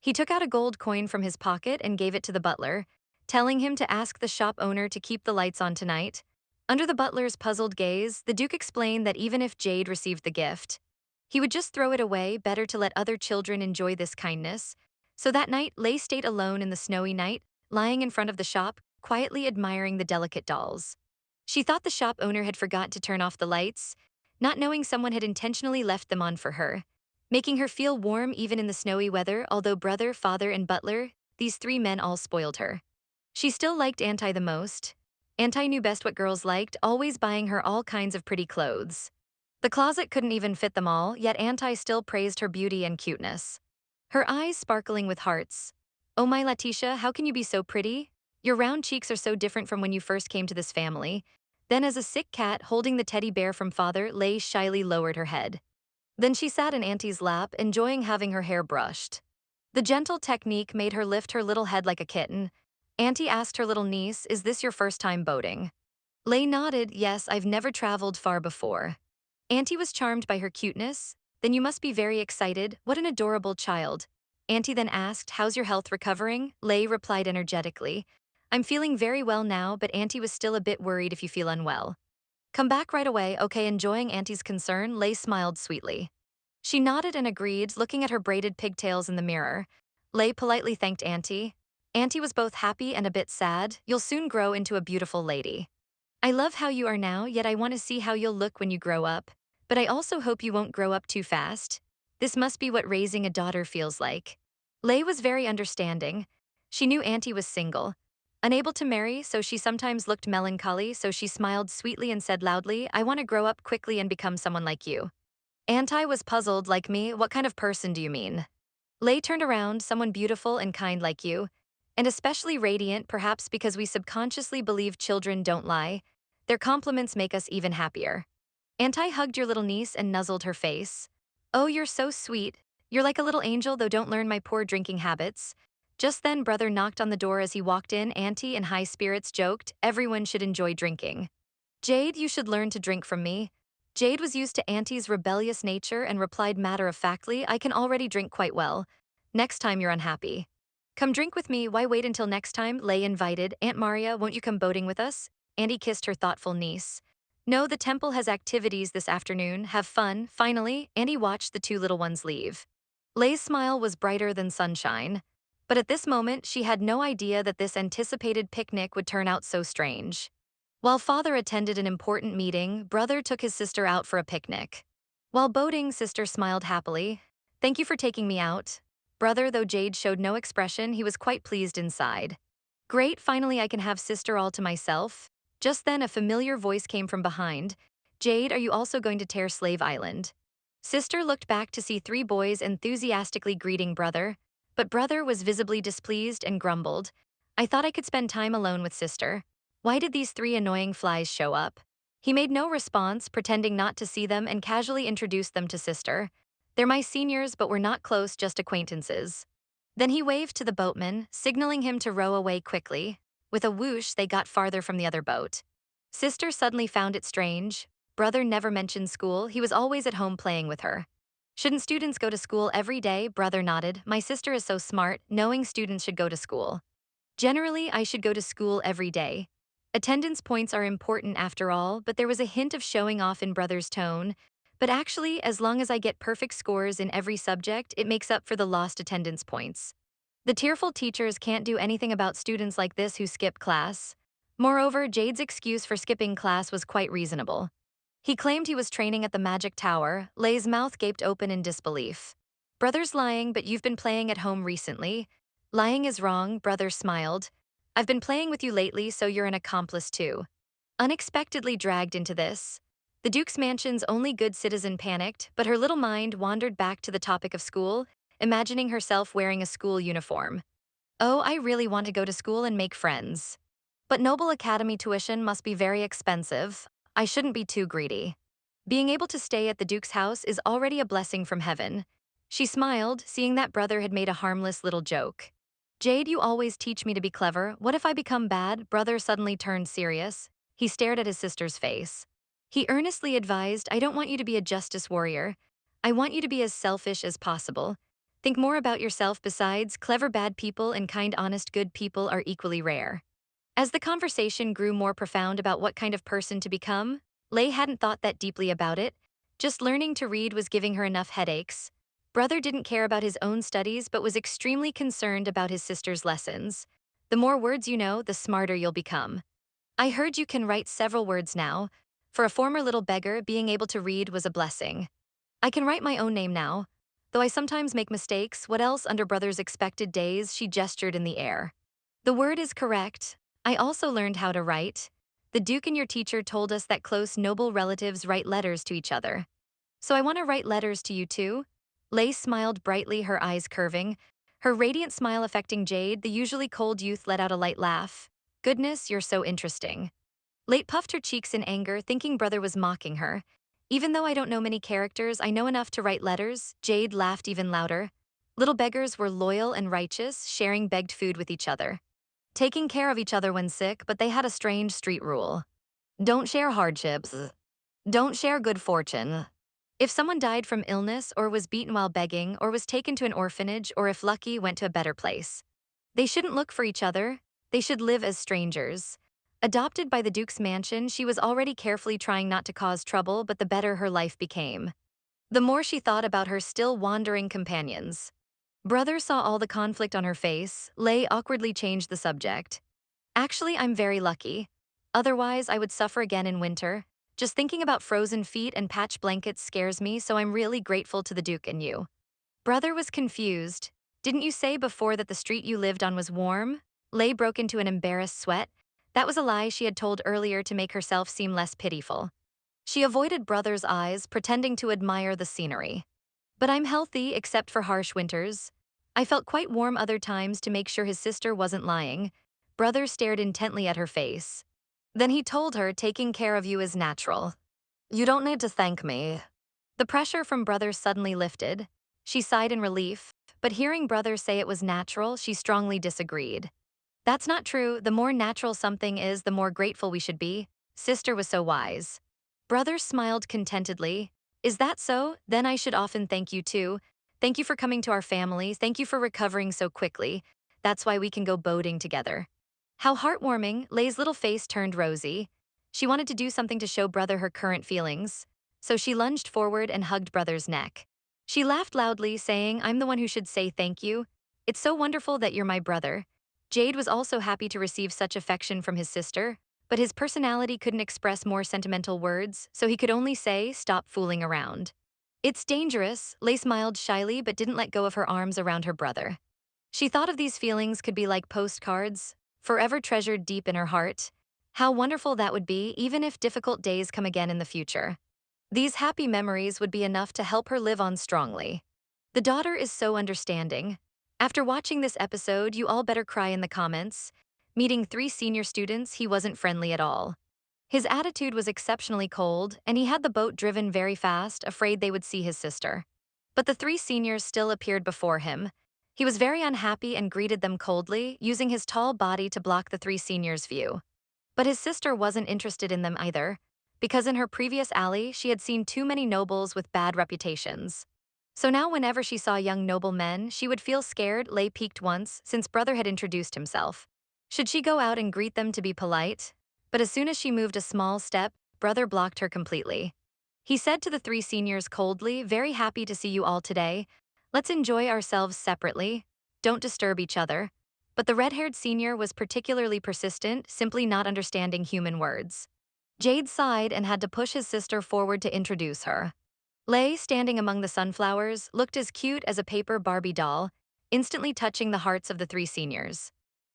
He took out a gold coin from his pocket and gave it to the butler, telling him to ask the shop owner to keep the lights on tonight. Under the butler's puzzled gaze, the Duke explained that even if Jade received the gift, he would just throw it away, better to let other children enjoy this kindness. So that night, Lei stayed alone in the snowy night, lying in front of the shop, quietly admiring the delicate dolls. She thought the shop owner had forgot to turn off the lights, not knowing someone had intentionally left them on for her, making her feel warm even in the snowy weather. Although brother, father, and butler, these three men all spoiled her. She still liked Anti the most. Anti knew best what girls liked, always buying her all kinds of pretty clothes. The closet couldn't even fit them all, yet Anti still praised her beauty and cuteness. Her eyes sparkling with hearts. "Oh my Letitia, how can you be so pretty? Your round cheeks are so different from when you first came to this family." Then as a sick cat holding the teddy bear from father, Lei shyly lowered her head. Then she sat in Auntie's lap, enjoying having her hair brushed. The gentle technique made her lift her little head like a kitten. Auntie asked her little niece, "Is this your first time boating?" Lei nodded, "Yes, I've never traveled far before." Auntie was charmed by her cuteness. "Then you must be very excited. What an adorable child." Auntie then asked, "How's your health recovering?" Lei replied energetically, "I'm feeling very well now, but Auntie was still a bit worried if you feel unwell. Come back right away, okay?" Enjoying Auntie's concern, Lei smiled sweetly. She nodded and agreed, looking at her braided pigtails in the mirror. Lei politely thanked Auntie. Auntie was both happy and a bit sad. "You'll soon grow into a beautiful lady. I love how you are now, yet I want to see how you'll look when you grow up. But I also hope you won't grow up too fast. This must be what raising a daughter feels like." Lei was very understanding. She knew Auntie was single, unable to marry, so she sometimes looked melancholy, so she smiled sweetly and said loudly, "I want to grow up quickly and become someone like you." Auntie was puzzled. "Like me? What kind of person do you mean?" Lei turned around, "Someone beautiful and kind like you. And especially radiant, perhaps because we subconsciously believe children don't lie. Their compliments make us even happier." Auntie hugged your little niece and nuzzled her face. "Oh, you're so sweet. You're like a little angel, though don't learn my poor drinking habits." Just then, brother knocked on the door as he walked in. Auntie, in high spirits, joked, "Everyone should enjoy drinking. Jade, you should learn to drink from me." Jade was used to Auntie's rebellious nature and replied matter-of-factly, "I can already drink quite well. Next time you're unhappy, come drink with me." "Why wait until next time?" Lei invited. "Aunt Maria, won't you come boating with us?" Auntie kissed her thoughtful niece. "No, the temple has activities this afternoon. Have fun." Finally, Auntie watched the two little ones leave. Lei's smile was brighter than sunshine. But at this moment, she had no idea that this anticipated picnic would turn out so strange. While father attended an important meeting, brother took his sister out for a picnic. While boating, sister smiled happily. "Thank you for taking me out." Brother, though Jade showed no expression, he was quite pleased inside. "Great, finally I can have sister all to myself." Just then a familiar voice came from behind. "Jade, are you also going to tear Slave Island?" Sister looked back to see three boys enthusiastically greeting brother, but brother was visibly displeased and grumbled. "I thought I could spend time alone with sister. Why did these three annoying flies show up?" He made no response, pretending not to see them, and casually introduced them to sister. "They're my seniors, but we're not close, just acquaintances." Then he waved to the boatman, signaling him to row away quickly. With a whoosh, they got farther from the other boat. Sister suddenly found it strange. Brother never mentioned school, he was always at home playing with her. "Shouldn't students go to school every day?" Brother nodded. "My sister is so smart, knowing students should go to school. Generally, I should go to school every day. Attendance points are important after all," but there was a hint of showing off in brother's tone. "But actually, as long as I get perfect scores in every subject, it makes up for the lost attendance points. The tearful teachers can't do anything about students like this who skip class." Moreover, Jade's excuse for skipping class was quite reasonable. He claimed he was training at the magic tower. Lei's mouth gaped open in disbelief. "Brother's lying, but you've been playing at home recently." "Lying is wrong," brother smiled. "I've been playing with you lately, so you're an accomplice too." Unexpectedly dragged into this, the Duke's mansion's only good citizen panicked, but her little mind wandered back to the topic of school, imagining herself wearing a school uniform. "Oh, I really want to go to school and make friends. But Noble Academy tuition must be very expensive. I shouldn't be too greedy. Being able to stay at the Duke's house is already a blessing from heaven." She smiled, seeing that brother had made a harmless little joke. "Jade, you always teach me to be clever. What if I become bad?" Brother suddenly turned serious. He stared at his sister's face. He earnestly advised, "I don't want you to be a justice warrior. I want you to be as selfish as possible. Think more about yourself. Besides, clever bad people and kind honest good people are equally rare. As the conversation grew more profound about what kind of person to become, Lei hadn't thought that deeply about it. Just learning to read was giving her enough headaches. Brother didn't care about his own studies but was extremely concerned about his sister's lessons. The more words you know, the smarter you'll become. I heard you can write several words now. For a former little beggar, being able to read was a blessing. I can write my own name now. Though I sometimes make mistakes, what else under Brother's expected days? She gestured in the air. The word is correct. I also learned how to write. The Duke and your teacher told us that close noble relatives write letters to each other. So I want to write letters to you too. Lei smiled brightly, her eyes curving. Her radiant smile affecting Jade, the usually cold youth let out a light laugh. Goodness, you're so interesting. Late puffed her cheeks in anger, thinking Brother was mocking her. Even though I don't know many characters, I know enough to write letters. Jade laughed even louder. Little beggars were loyal and righteous, sharing begged food with each other. Taking care of each other when sick, but they had a strange street rule. Don't share hardships. Don't share good fortune. If someone died from illness or was beaten while begging or was taken to an orphanage or if lucky went to a better place, they shouldn't look for each other. They should live as strangers. Adopted by the Duke's mansion, she was already carefully trying not to cause trouble, but the better her life became, the more she thought about her still wandering companions. Brother saw all the conflict on her face. Lei awkwardly changed the subject. Actually, I'm very lucky. Otherwise, I would suffer again in winter. Just thinking about frozen feet and patch blankets scares me, so I'm really grateful to the Duke and you. Brother was confused. Didn't you say before that the street you lived on was warm? Lei broke into an embarrassed sweat. That was a lie she had told earlier to make herself seem less pitiful. She avoided Brother's eyes, pretending to admire the scenery. But I'm healthy except for harsh winters. I felt quite warm other times to make sure his sister wasn't lying. Brother stared intently at her face. Then he told her taking care of you is natural. You don't need to thank me. The pressure from Brother suddenly lifted. She sighed in relief, but hearing Brother say it was natural, she strongly disagreed. That's not true. The more natural something is, the more grateful we should be. Sister was so wise. Brother smiled contentedly. Is that so? Then I should often thank you too. Thank you for coming to our family. Thank you for recovering so quickly. That's why we can go boating together. How heartwarming. Lei's little face turned rosy. She wanted to do something to show Brother her current feelings. So she lunged forward and hugged Brother's neck. She laughed loudly, saying, I'm the one who should say thank you. It's so wonderful that you're my brother. Jade was also happy to receive such affection from his sister, but his personality couldn't express more sentimental words, so he could only say, stop fooling around. It's dangerous. Lei smiled shyly but didn't let go of her arms around her brother. She thought of these feelings could be like postcards, forever treasured deep in her heart. How wonderful that would be, even if difficult days come again in the future. These happy memories would be enough to help her live on strongly. The daughter is so understanding. After watching this episode, you all better cry in the comments. Meeting 3 senior students, he wasn't friendly at all. His attitude was exceptionally cold, and he had the boat driven very fast, afraid they would see his sister. But the 3 seniors still appeared before him. He was very unhappy and greeted them coldly, using his tall body to block the 3 seniors' view. But his sister wasn't interested in them either, because in her previous alley, she had seen too many nobles with bad reputations. So now whenever she saw young noble men, she would feel scared. Lei peeked once, since Brother had introduced himself. Should she go out and greet them to be polite? But as soon as she moved a small step, Brother blocked her completely. He said to the 3 seniors coldly, very happy to see you all today. Let's enjoy ourselves separately. Don't disturb each other. But the red-haired senior was particularly persistent, simply not understanding human words. Jade sighed and had to push his sister forward to introduce her. Lei, standing among the sunflowers, looked as cute as a paper Barbie doll, instantly touching the hearts of the 3 seniors.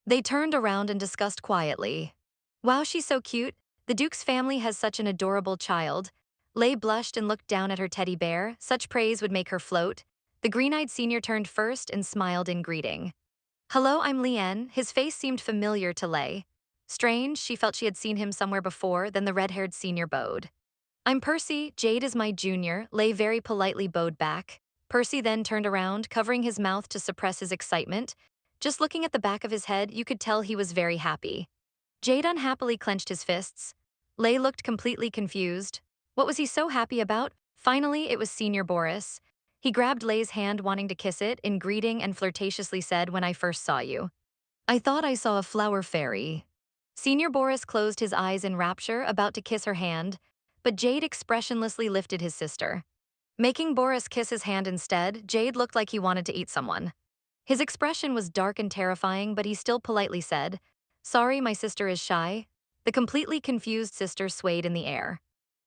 They turned around and discussed quietly. Wow, she's so cute. The Duke's family has such an adorable child. Lei blushed and looked down at her teddy bear. Such praise would make her float. The green-eyed senior turned first and smiled in greeting. Hello, I'm Lien. His face seemed familiar to Lei. Strange, she felt she had seen him somewhere before. Then the red-haired senior bowed. I'm Percy. Jade is my junior. Lei very politely bowed back. Percy then turned around, covering his mouth to suppress his excitement. Just looking at the back of his head, you could tell he was very happy. Jade unhappily clenched his fists. Lei looked completely confused. What was he so happy about? Finally, it was Senior Boris. He grabbed Lay's hand, wanting to kiss it, in greeting and flirtatiously said, "When I first saw you, I thought I saw a flower fairy." Senior Boris closed his eyes in rapture, about to kiss her hand, but Jade expressionlessly lifted his sister. Making Boris kiss his hand instead, Jade looked like he wanted to eat someone. His expression was dark and terrifying, but he still politely said, "Sorry, my sister is shy." The completely confused sister swayed in the air.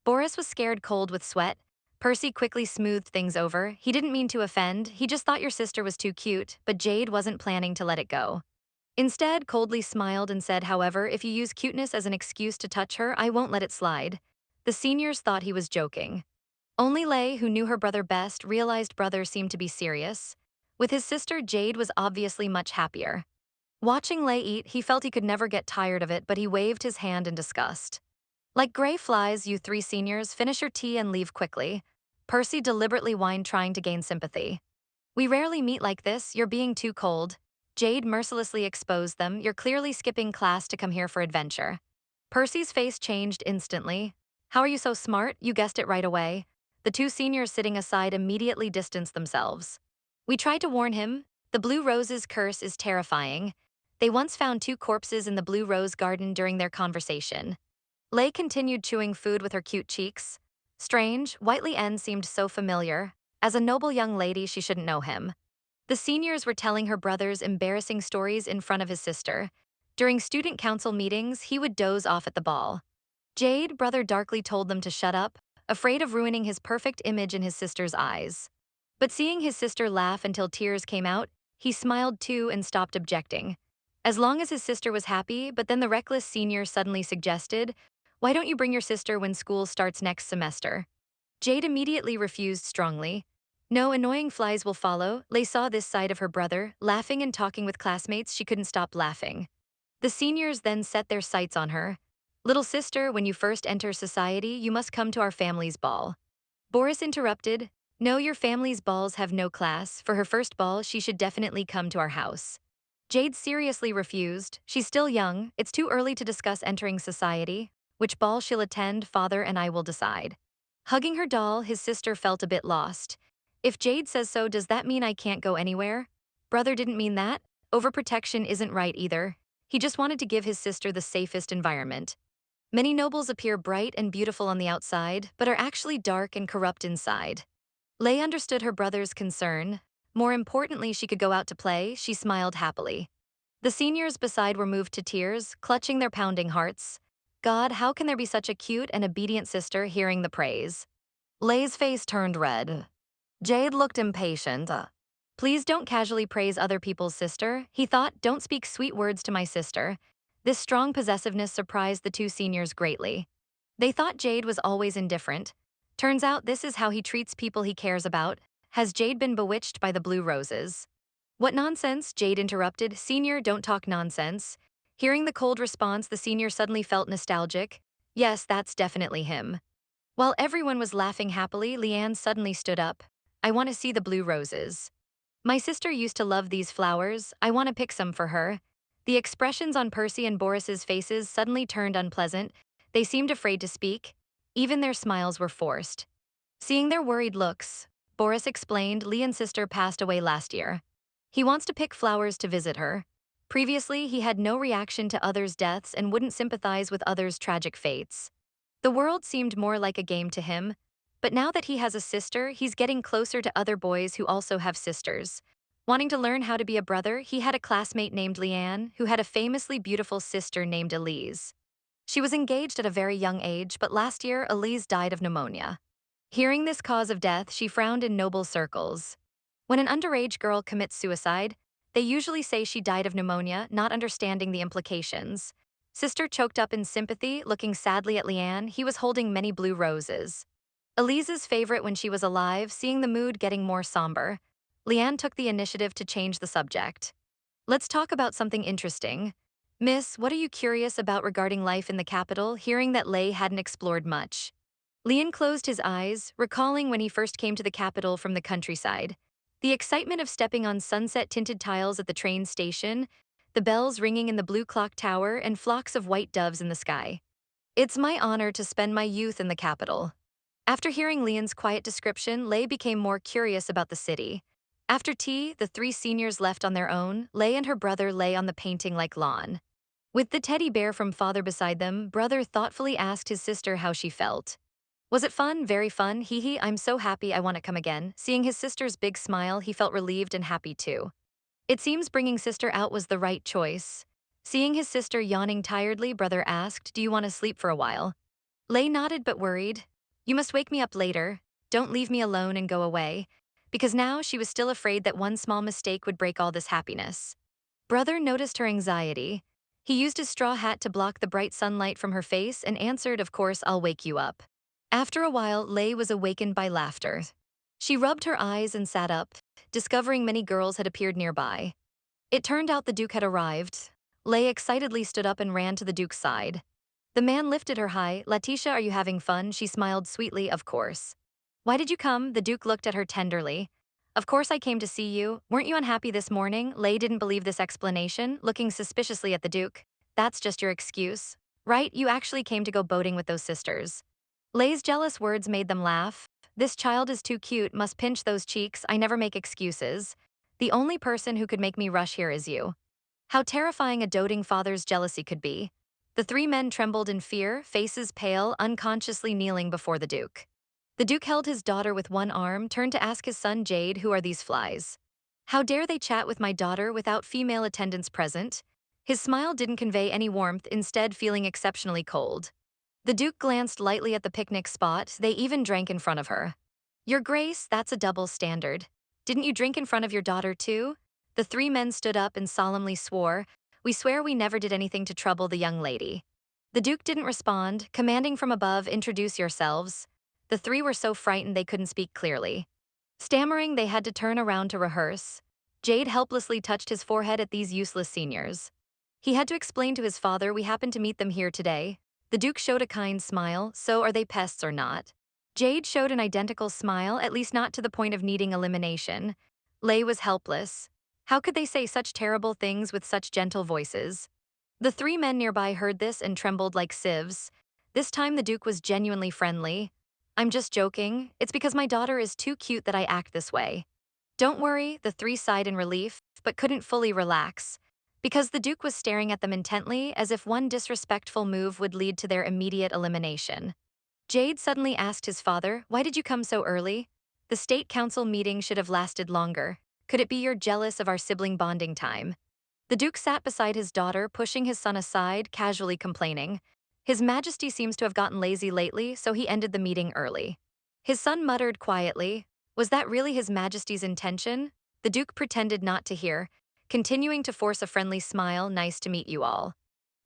Boris was scared cold with sweat. Percy quickly smoothed things over. "He didn't mean to offend, he just thought your sister was too cute," but Jade wasn't planning to let it go. Instead, coldly smiled and said, "However, if you use cuteness as an excuse to touch her, I won't let it slide." The seniors thought he was joking. Only Lay, who knew her brother best, realized brother seemed to be serious. With his sister, Jade was obviously much happier. Watching Lay eat, he felt he could never get tired of it, but he waved his hand in disgust. "Like gray flies, you three seniors, finish your tea and leave quickly." Percy deliberately whined, trying to gain sympathy. "We rarely meet like this, you're being too cold." Jade mercilessly exposed them. "You're clearly skipping class to come here for adventure." Percy's face changed instantly. "How are you so smart? You guessed it right away." The two seniors sitting aside immediately distanced themselves. "We tried to warn him. The Blue Rose's curse is terrifying." They once found two corpses in the Blue Rose garden during their conversation. Lay continued chewing food with her cute cheeks. Strange, Whiteley N seemed so familiar. As a noble young lady, she shouldn't know him. The seniors were telling her brother's embarrassing stories in front of his sister. During student council meetings, he would doze off at the ball. Jade, brother darkly told them to shut up, afraid of ruining his perfect image in his sister's eyes. But seeing his sister laugh until tears came out, he smiled too and stopped objecting. As long as his sister was happy, but then the reckless senior suddenly suggested, "Why don't you bring your sister when school starts next semester?" Jade immediately refused strongly. "No, annoying flies will follow." Lay saw this side of her brother, laughing and talking with classmates. She couldn't stop laughing. The seniors then set their sights on her. "Little sister, when you first enter society, you must come to our family's ball." Boris interrupted, "No, your family's balls have no class. For her first ball, she should definitely come to our house." Jade seriously refused. "She's still young. It's too early to discuss entering society. Which ball she'll attend, father and I will decide." Hugging her doll, his sister felt a bit lost. "If Jade says so, does that mean I can't go anywhere?" Brother didn't mean that. Overprotection isn't right either. He just wanted to give his sister the safest environment. Many nobles appear bright and beautiful on the outside, but are actually dark and corrupt inside. Lay understood her brother's concern. More importantly, she could go out to play. She smiled happily. The seniors beside were moved to tears, clutching their pounding hearts. God, how can there be such a cute and obedient sister? Hearing the praise, Lay's face turned red. Jade looked impatient. "Please don't casually praise other people's sister," he thought. "Don't speak sweet words to my sister." This strong possessiveness surprised the two seniors greatly. They thought Jade was always indifferent. Turns out this is how he treats people he cares about. Has Jade been bewitched by the Blue Roses? "What nonsense?" Jade interrupted. "Senior, don't talk nonsense." Hearing the cold response, the senior suddenly felt nostalgic. Yes, that's definitely him. While everyone was laughing happily, Leanne suddenly stood up. "I want to see the Blue Roses. My sister used to love these flowers. I want to pick some for her." The expressions on Percy and Boris's faces suddenly turned unpleasant. They seemed afraid to speak. Even their smiles were forced. Seeing their worried looks, Boris explained, "Leon's sister passed away last year. He wants to pick flowers to visit her." Previously, he had no reaction to others' deaths and wouldn't sympathize with others' tragic fates. The world seemed more like a game to him. But now that he has a sister, he's getting closer to other boys who also have sisters. Wanting to learn how to be a brother, he had a classmate named Leanne, who had a famously beautiful sister named Elise. She was engaged at a very young age, but last year, Elise died of pneumonia. Hearing this cause of death, she frowned in noble circles. When an underage girl commits suicide, they usually say she died of pneumonia, not understanding the implications. Sister choked up in sympathy, looking sadly at Leanne. He was holding many blue roses. Elise's favorite when she was alive, seeing the mood getting more somber. Leanne took the initiative to change the subject. "Let's talk about something interesting. Miss, what are you curious about regarding life in the capital?" Hearing that Lay hadn't explored much, Leon closed his eyes, recalling when he first came to the capital from the countryside. The excitement of stepping on sunset-tinted tiles at the train station, the bells ringing in the blue clock tower, and flocks of white doves in the sky. "It's my honor to spend my youth in the capital." After hearing Leon's quiet description, Lei became more curious about the city. After tea, the three seniors left on their own. Lei and her brother lay on the painting-like lawn. With the teddy bear from father beside them, brother thoughtfully asked his sister how she felt. Was it fun? Very fun, hee hee, I'm so happy I want to come again. Seeing his sister's big smile, he felt relieved and happy too. It seems bringing sister out was the right choice. Seeing his sister yawning tiredly, brother asked, do you want to sleep for a while? Lei nodded but worried. You must wake me up later. Don't leave me alone and go away. Because now she was still afraid that one small mistake would break all this happiness. Brother noticed her anxiety. He used his straw hat to block the bright sunlight from her face and answered, of course, I'll wake you up. After a while, Lei was awakened by laughter. She rubbed her eyes and sat up, discovering many girls had appeared nearby. It turned out the Duke had arrived. Lei excitedly stood up and ran to the Duke's side. The man lifted her high. Letitia, are you having fun? She smiled sweetly, of course. Why did you come? The Duke looked at her tenderly. Of course I came to see you. Weren't you unhappy this morning? Lei didn't believe this explanation, looking suspiciously at the Duke. That's just your excuse. Right, you actually came to go boating with those sisters. Lei's jealous words made them laugh. This child is too cute, must pinch those cheeks, I never make excuses. The only person who could make me rush here is you. How terrifying a doting father's jealousy could be. The three men trembled in fear, faces pale, unconsciously kneeling before the Duke. The Duke held his daughter with one arm, turned to ask his son Jade, who are these flies? How dare they chat with my daughter without female attendants present? His smile didn't convey any warmth, instead feeling exceptionally cold. The Duke glanced lightly at the picnic spot, they even drank in front of her. Your Grace, that's a double standard. Didn't you drink in front of your daughter too? The three men stood up and solemnly swore, we swear we never did anything to trouble the young lady. The Duke didn't respond, commanding from above, introduce yourselves. The three were so frightened they couldn't speak clearly. Stammering, they had to turn around to rehearse. Jade helplessly touched his forehead at these useless seniors. He had to explain to his father, we happened to meet them here today. The Duke showed a kind smile, so are they pests or not? Jade showed an identical smile, at least not to the point of needing elimination. Lei was helpless. How could they say such terrible things with such gentle voices? The three men nearby heard this and trembled like sieves. This time the Duke was genuinely friendly. I'm just joking. It's because my daughter is too cute that I act this way. Don't worry, the three sighed in relief, but couldn't fully relax. Because the Duke was staring at them intently, as if one disrespectful move would lead to their immediate elimination. Jade suddenly asked his father, why did you come so early? The state council meeting should have lasted longer. Could it be you're jealous of our sibling bonding time? The Duke sat beside his daughter, pushing his son aside, casually complaining. His Majesty seems to have gotten lazy lately, so he ended the meeting early. His son muttered quietly, was that really His Majesty's intention? The Duke pretended not to hear, continuing to force a friendly smile, nice to meet you all.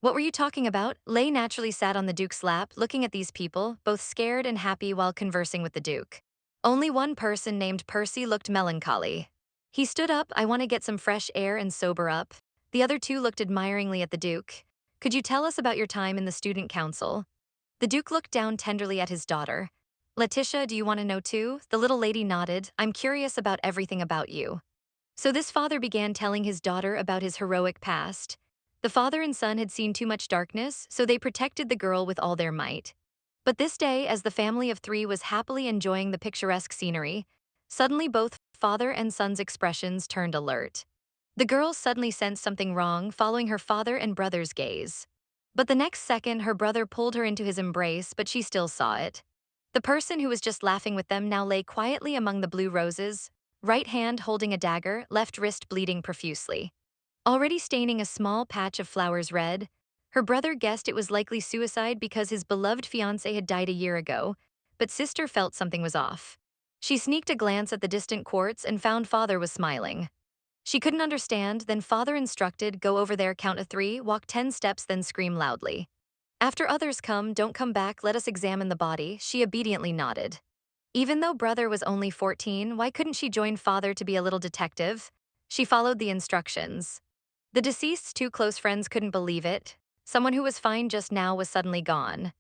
What were you talking about? Lei naturally sat on the Duke's lap, looking at these people, both scared and happy while conversing with the Duke. Only one person named Percy looked melancholy. He stood up, I want to get some fresh air and sober up. The other two looked admiringly at the Duke. Could you tell us about your time in the student council? The Duke looked down tenderly at his daughter. Letitia, do you want to know too? The little lady nodded. I'm curious about everything about you. So this father began telling his daughter about his heroic past. The father and son had seen too much darkness, so they protected the girl with all their might. But this day, as the family of three was happily enjoying the picturesque scenery, suddenly both father and son's expressions turned alert. The girl suddenly sensed something wrong, following her father and brother's gaze. But the next second, her brother pulled her into his embrace, but she still saw it. The person who was just laughing with them now lay quietly among the blue roses, right hand holding a dagger, left wrist bleeding profusely. Already staining a small patch of flowers red, her brother guessed it was likely suicide because his beloved fiancé had died a year ago, but sister felt something was off. She sneaked a glance at the distant quartz and found father was smiling. She couldn't understand, then father instructed, go over there, count to 3, walk 10 steps, then scream loudly. After others come, don't come back, let us examine the body, she obediently nodded. Even though brother was only 14, why couldn't she join father to be a little detective? She followed the instructions. The deceased's two close friends couldn't believe it. Someone who was fine just now was suddenly gone.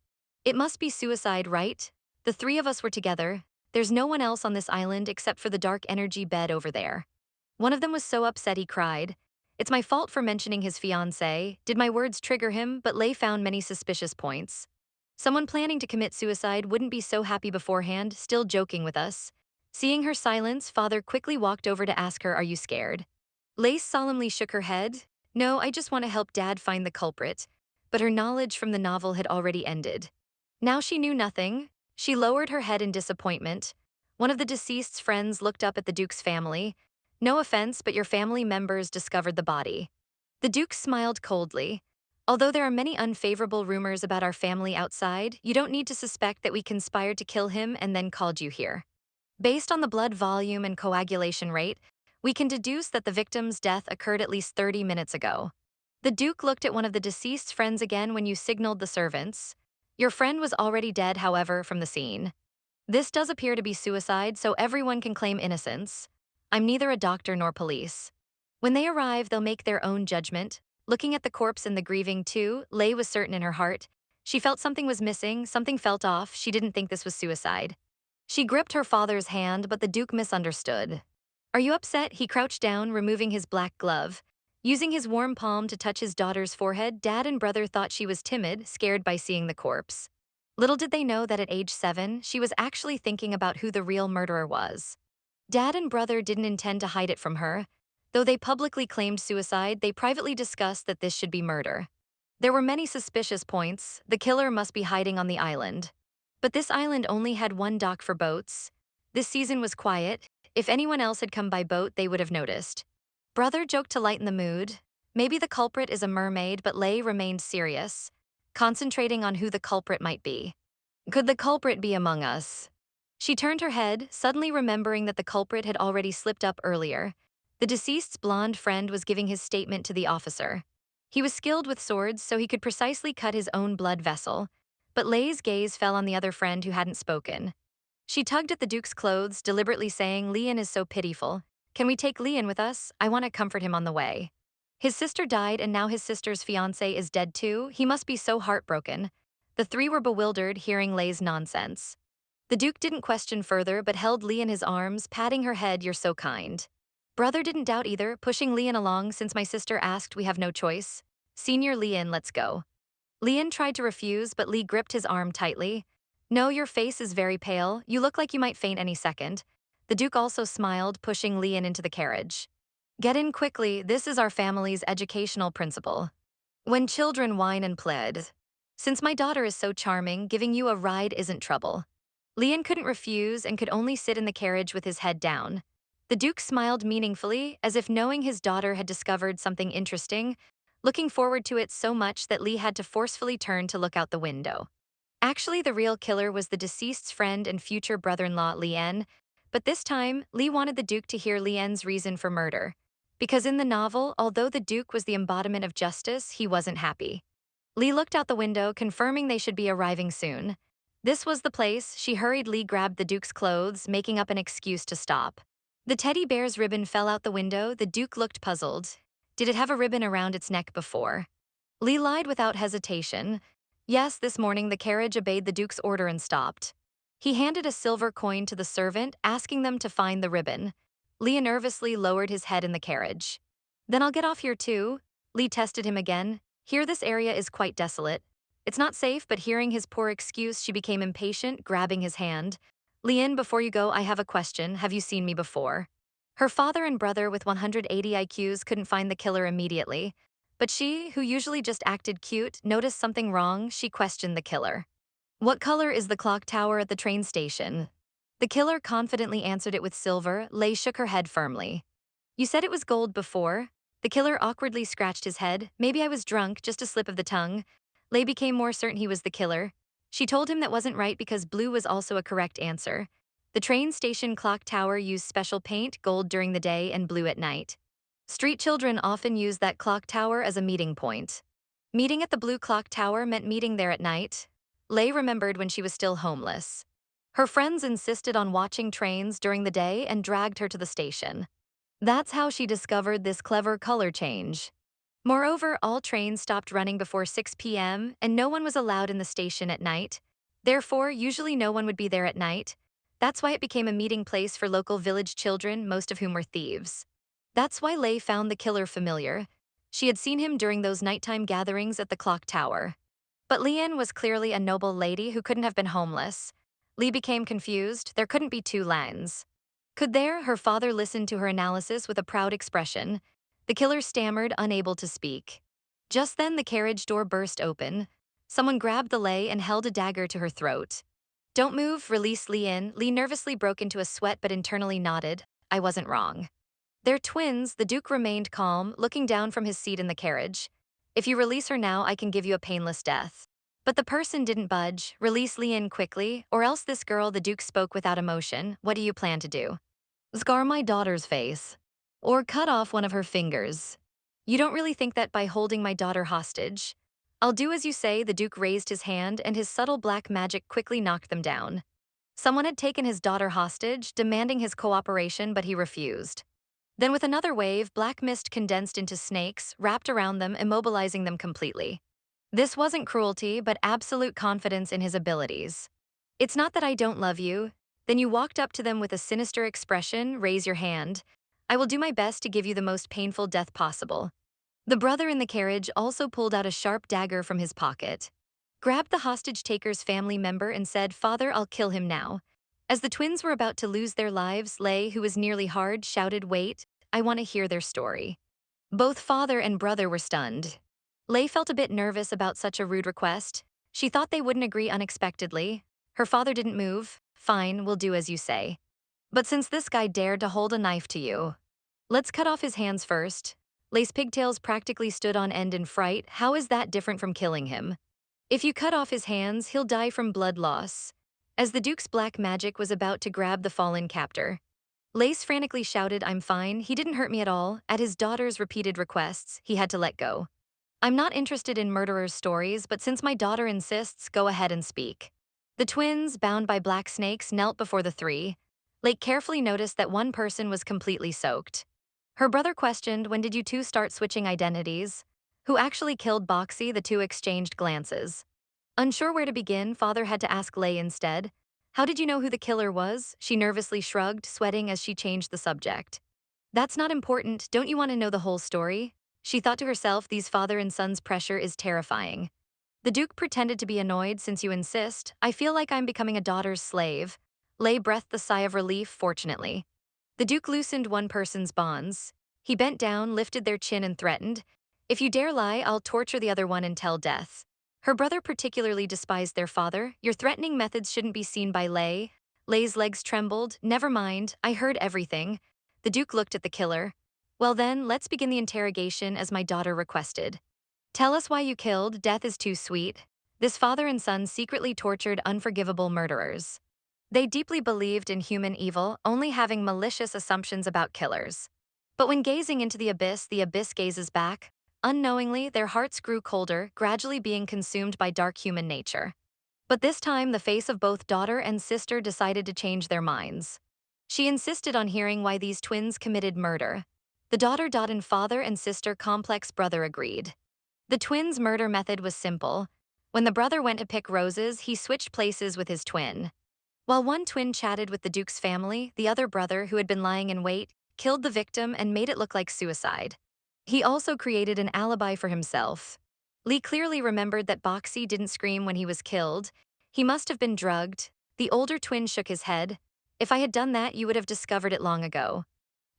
It must be suicide, right? The three of us were together. There's no one else on this island except for the dark energy bed over there. One of them was so upset he cried. It's my fault for mentioning his fiancée. Did my words trigger him? But Lei found many suspicious points. Someone planning to commit suicide wouldn't be so happy beforehand, still joking with us. Seeing her silence, father quickly walked over to ask her, "Are you scared?" Lace solemnly shook her head. "No, I just want to help Dad find the culprit." But her knowledge from the novel had already ended. Now she knew nothing. She lowered her head in disappointment. One of the deceased's friends looked up at the Duke's family. "No offense, but your family members discovered the body." The Duke smiled coldly. "Although there are many unfavorable rumors about our family outside, you don't need to suspect that we conspired to kill him and then called you here. Based on the blood volume and coagulation rate, we can deduce that the victim's death occurred at least 30 minutes ago." The Duke looked at one of the deceased's friends again. "When you signaled the servants, your friend was already dead, however, from the scene. This does appear to be suicide, so everyone can claim innocence. I'm neither a doctor nor police. When they arrive, they'll make their own judgment." Looking at the corpse and the grieving too, Lei was certain in her heart. She felt something was missing, something felt off. She didn't think this was suicide. She gripped her father's hand, but the Duke misunderstood. "Are you upset?" He crouched down, removing his black glove. Using his warm palm to touch his daughter's forehead, Dad and brother thought she was timid, scared by seeing the corpse. Little did they know that at age 7, she was actually thinking about who the real murderer was. Dad and brother didn't intend to hide it from her. Though they publicly claimed suicide, they privately discussed that this should be murder. There were many suspicious points. The killer must be hiding on the island. But this island only had one dock for boats. This season was quiet. If anyone else had come by boat, they would have noticed. Brother joked to lighten the mood. Maybe the culprit is a mermaid, but Lei remained serious, concentrating on who the culprit might be. "Could the culprit be among us?" She turned her head, suddenly remembering that the culprit had already slipped up earlier. The deceased's blonde friend was giving his statement to the officer. He was skilled with swords, so he could precisely cut his own blood vessel. But Lei's gaze fell on the other friend who hadn't spoken. She tugged at the Duke's clothes, deliberately saying, "Leon is so pitiful. Can we take Leon with us? I want to comfort him on the way. His sister died and now his sister's fiancé is dead too. He must be so heartbroken." The three were bewildered, hearing Lei's nonsense. The Duke didn't question further, but held Lee in his arms, patting her head. "You're so kind." Brother didn't doubt either, pushing Leon along. "Since my sister asked, we have no choice. Senior Leon, let's go." Leon tried to refuse, but Lee gripped his arm tightly. "No, your face is very pale. You look like you might faint any second." The Duke also smiled, pushing Leon into the carriage. "Get in quickly. This is our family's educational principle. When children whine and plead. Since my daughter is so charming, giving you a ride isn't trouble." Leon couldn't refuse and could only sit in the carriage with his head down. The Duke smiled meaningfully, as if knowing his daughter had discovered something interesting, looking forward to it so much that Lee had to forcefully turn to look out the window. Actually, the real killer was the deceased's friend and future brother-in-law, Lien, but this time, Lee wanted the Duke to hear Lien's reason for murder. Because in the novel, although the Duke was the embodiment of justice, he wasn't happy. Lee looked out the window, confirming they should be arriving soon. This was the place. She hurriedly grabbed the Duke's clothes, making up an excuse to stop. The teddy bear's ribbon fell out the window. The Duke looked puzzled. Did it have a ribbon around its neck before? Lee lied without hesitation. Yes, this morning the carriage obeyed the Duke's order and stopped. He handed a silver coin to the servant, asking them to find the ribbon. Lee nervously lowered his head in the carriage. "Then I'll get off here too." Lee tested him again. "Here, this area is quite desolate. It's not safe," but hearing his poor excuse, she became impatient, grabbing his hand. "Lien, before you go, I have a question. Have you seen me before?" Her father and brother with 180 IQs couldn't find the killer immediately. But she, who usually just acted cute, noticed something wrong. She questioned the killer. "What color is the clock tower at the train station?" The killer confidently answered it with silver. Lei shook her head firmly. "You said it was gold before." The killer awkwardly scratched his head. "Maybe I was drunk, just a slip of the tongue." Lei became more certain he was the killer. She told him that wasn't right because blue was also a correct answer. The train station clock tower used special paint, gold during the day and blue at night. Street children often use that clock tower as a meeting point. Meeting at the blue clock tower meant meeting there at night. Lei remembered when she was still homeless. Her friends insisted on watching trains during the day and dragged her to the station. That's how she discovered this clever color change. Moreover, all trains stopped running before 6 p.m., and no one was allowed in the station at night. Therefore, usually no one would be there at night. That's why it became a meeting place for local village children, most of whom were thieves. That's why Lei found the killer familiar. She had seen him during those nighttime gatherings at the clock tower. But Lian was clearly a noble lady who couldn't have been homeless. Lee became confused. There couldn't be two Langs. Could there? Her father listened to her analysis with a proud expression. The killer stammered, unable to speak. Just then, the carriage door burst open. Someone grabbed the Lei and held a dagger to her throat. Don't move, release Lian. Lee nervously broke into a sweat but internally nodded. I wasn't wrong. They're twins. The Duke remained calm, looking down from his seat in the carriage. If you release her now, I can give you a painless death. But the person didn't budge. Release Lian quickly, or else this girl. The Duke spoke without emotion. What do you plan to do? Scar my daughter's face. Or cut off one of her fingers. You don't really think that by holding my daughter hostage? I'll do as you say. The Duke raised his hand and his subtle black magic quickly knocked them down. Someone had taken his daughter hostage, demanding his cooperation, but he refused. Then with another wave, black mist condensed into snakes, wrapped around them, immobilizing them completely. This wasn't cruelty, but absolute confidence in his abilities. It's not that I don't love you. Then you walked up to them with a sinister expression. Raise your hand. I will do my best to give you the most painful death possible. The brother in the carriage also pulled out a sharp dagger from his pocket, grabbed the hostage-taker's family member and said, Father, I'll kill him now. As the twins were about to lose their lives, Lei, who was nearly hard, shouted, Wait, I want to hear their story. Both father and brother were stunned. Lei felt a bit nervous about such a rude request. She thought they wouldn't agree unexpectedly. Her father didn't move. Fine, we'll do as you say. But since this guy dared to hold a knife to you, let's cut off his hands first. Lei's pigtails practically stood on end in fright. How is that different from killing him? If you cut off his hands, he'll die from blood loss. As the Duke's black magic was about to grab the fallen captor, Lace frantically shouted, I'm fine, he didn't hurt me at all. At his daughter's repeated requests, he had to let go. I'm not interested in murderers' stories, but since my daughter insists, go ahead and speak. The twins, bound by black snakes, knelt before the three. Lake carefully noticed that one person was completely soaked. Her brother questioned, when did you two start switching identities? Who actually killed Boxy? The two exchanged glances. Unsure where to begin, father had to ask Lei instead. How did you know who the killer was? She nervously shrugged, sweating as she changed the subject. That's not important. Don't you want to know the whole story? She thought to herself, these father and son's pressure is terrifying. The Duke pretended to be annoyed. Since you insist, I feel like I'm becoming a daughter's slave. Lei breathed a sigh of relief, fortunately. The Duke loosened one person's bonds. He bent down, lifted their chin and threatened, if you dare lie, I'll torture the other one until death. Her brother particularly despised their father. Your threatening methods shouldn't be seen by Lei. Lei's legs trembled. Never mind, I heard everything. The Duke looked at the killer. Well then, let's begin the interrogation as my daughter requested. Tell us why you killed. Death is too sweet. This father and son secretly tortured unforgivable murderers. They deeply believed in human evil, only having malicious assumptions about killers. But when gazing into the abyss gazes back. Unknowingly, their hearts grew colder, gradually being consumed by dark human nature. But this time, the face of both daughter and sister decided to change their minds. She insisted on hearing why these twins committed murder. The daughter and father and sister complex brother agreed. The twins' murder method was simple. When the brother went to pick roses, he switched places with his twin. While one twin chatted with the Duke's family, the other brother, who had been lying in wait, killed the victim and made it look like suicide. He also created an alibi for himself. Lee clearly remembered that Boxy didn't scream when he was killed. He must have been drugged. The older twin shook his head. If I had done that, you would have discovered it long ago.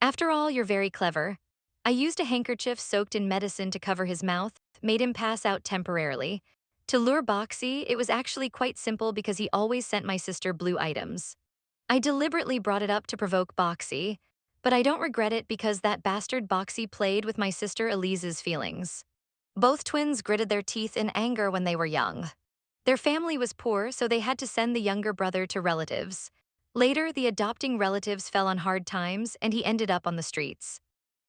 After all, you're very clever. I used a handkerchief soaked in medicine to cover his mouth, made him pass out temporarily. To lure Boxy, it was actually quite simple because he always sent my sister blue items. I deliberately brought it up to provoke Boxy, but I don't regret it because that bastard Boxy played with my sister Elise's feelings. Both twins gritted their teeth in anger when they were young. Their family was poor, so they had to send the younger brother to relatives. Later, the adopting relatives fell on hard times, and he ended up on the streets.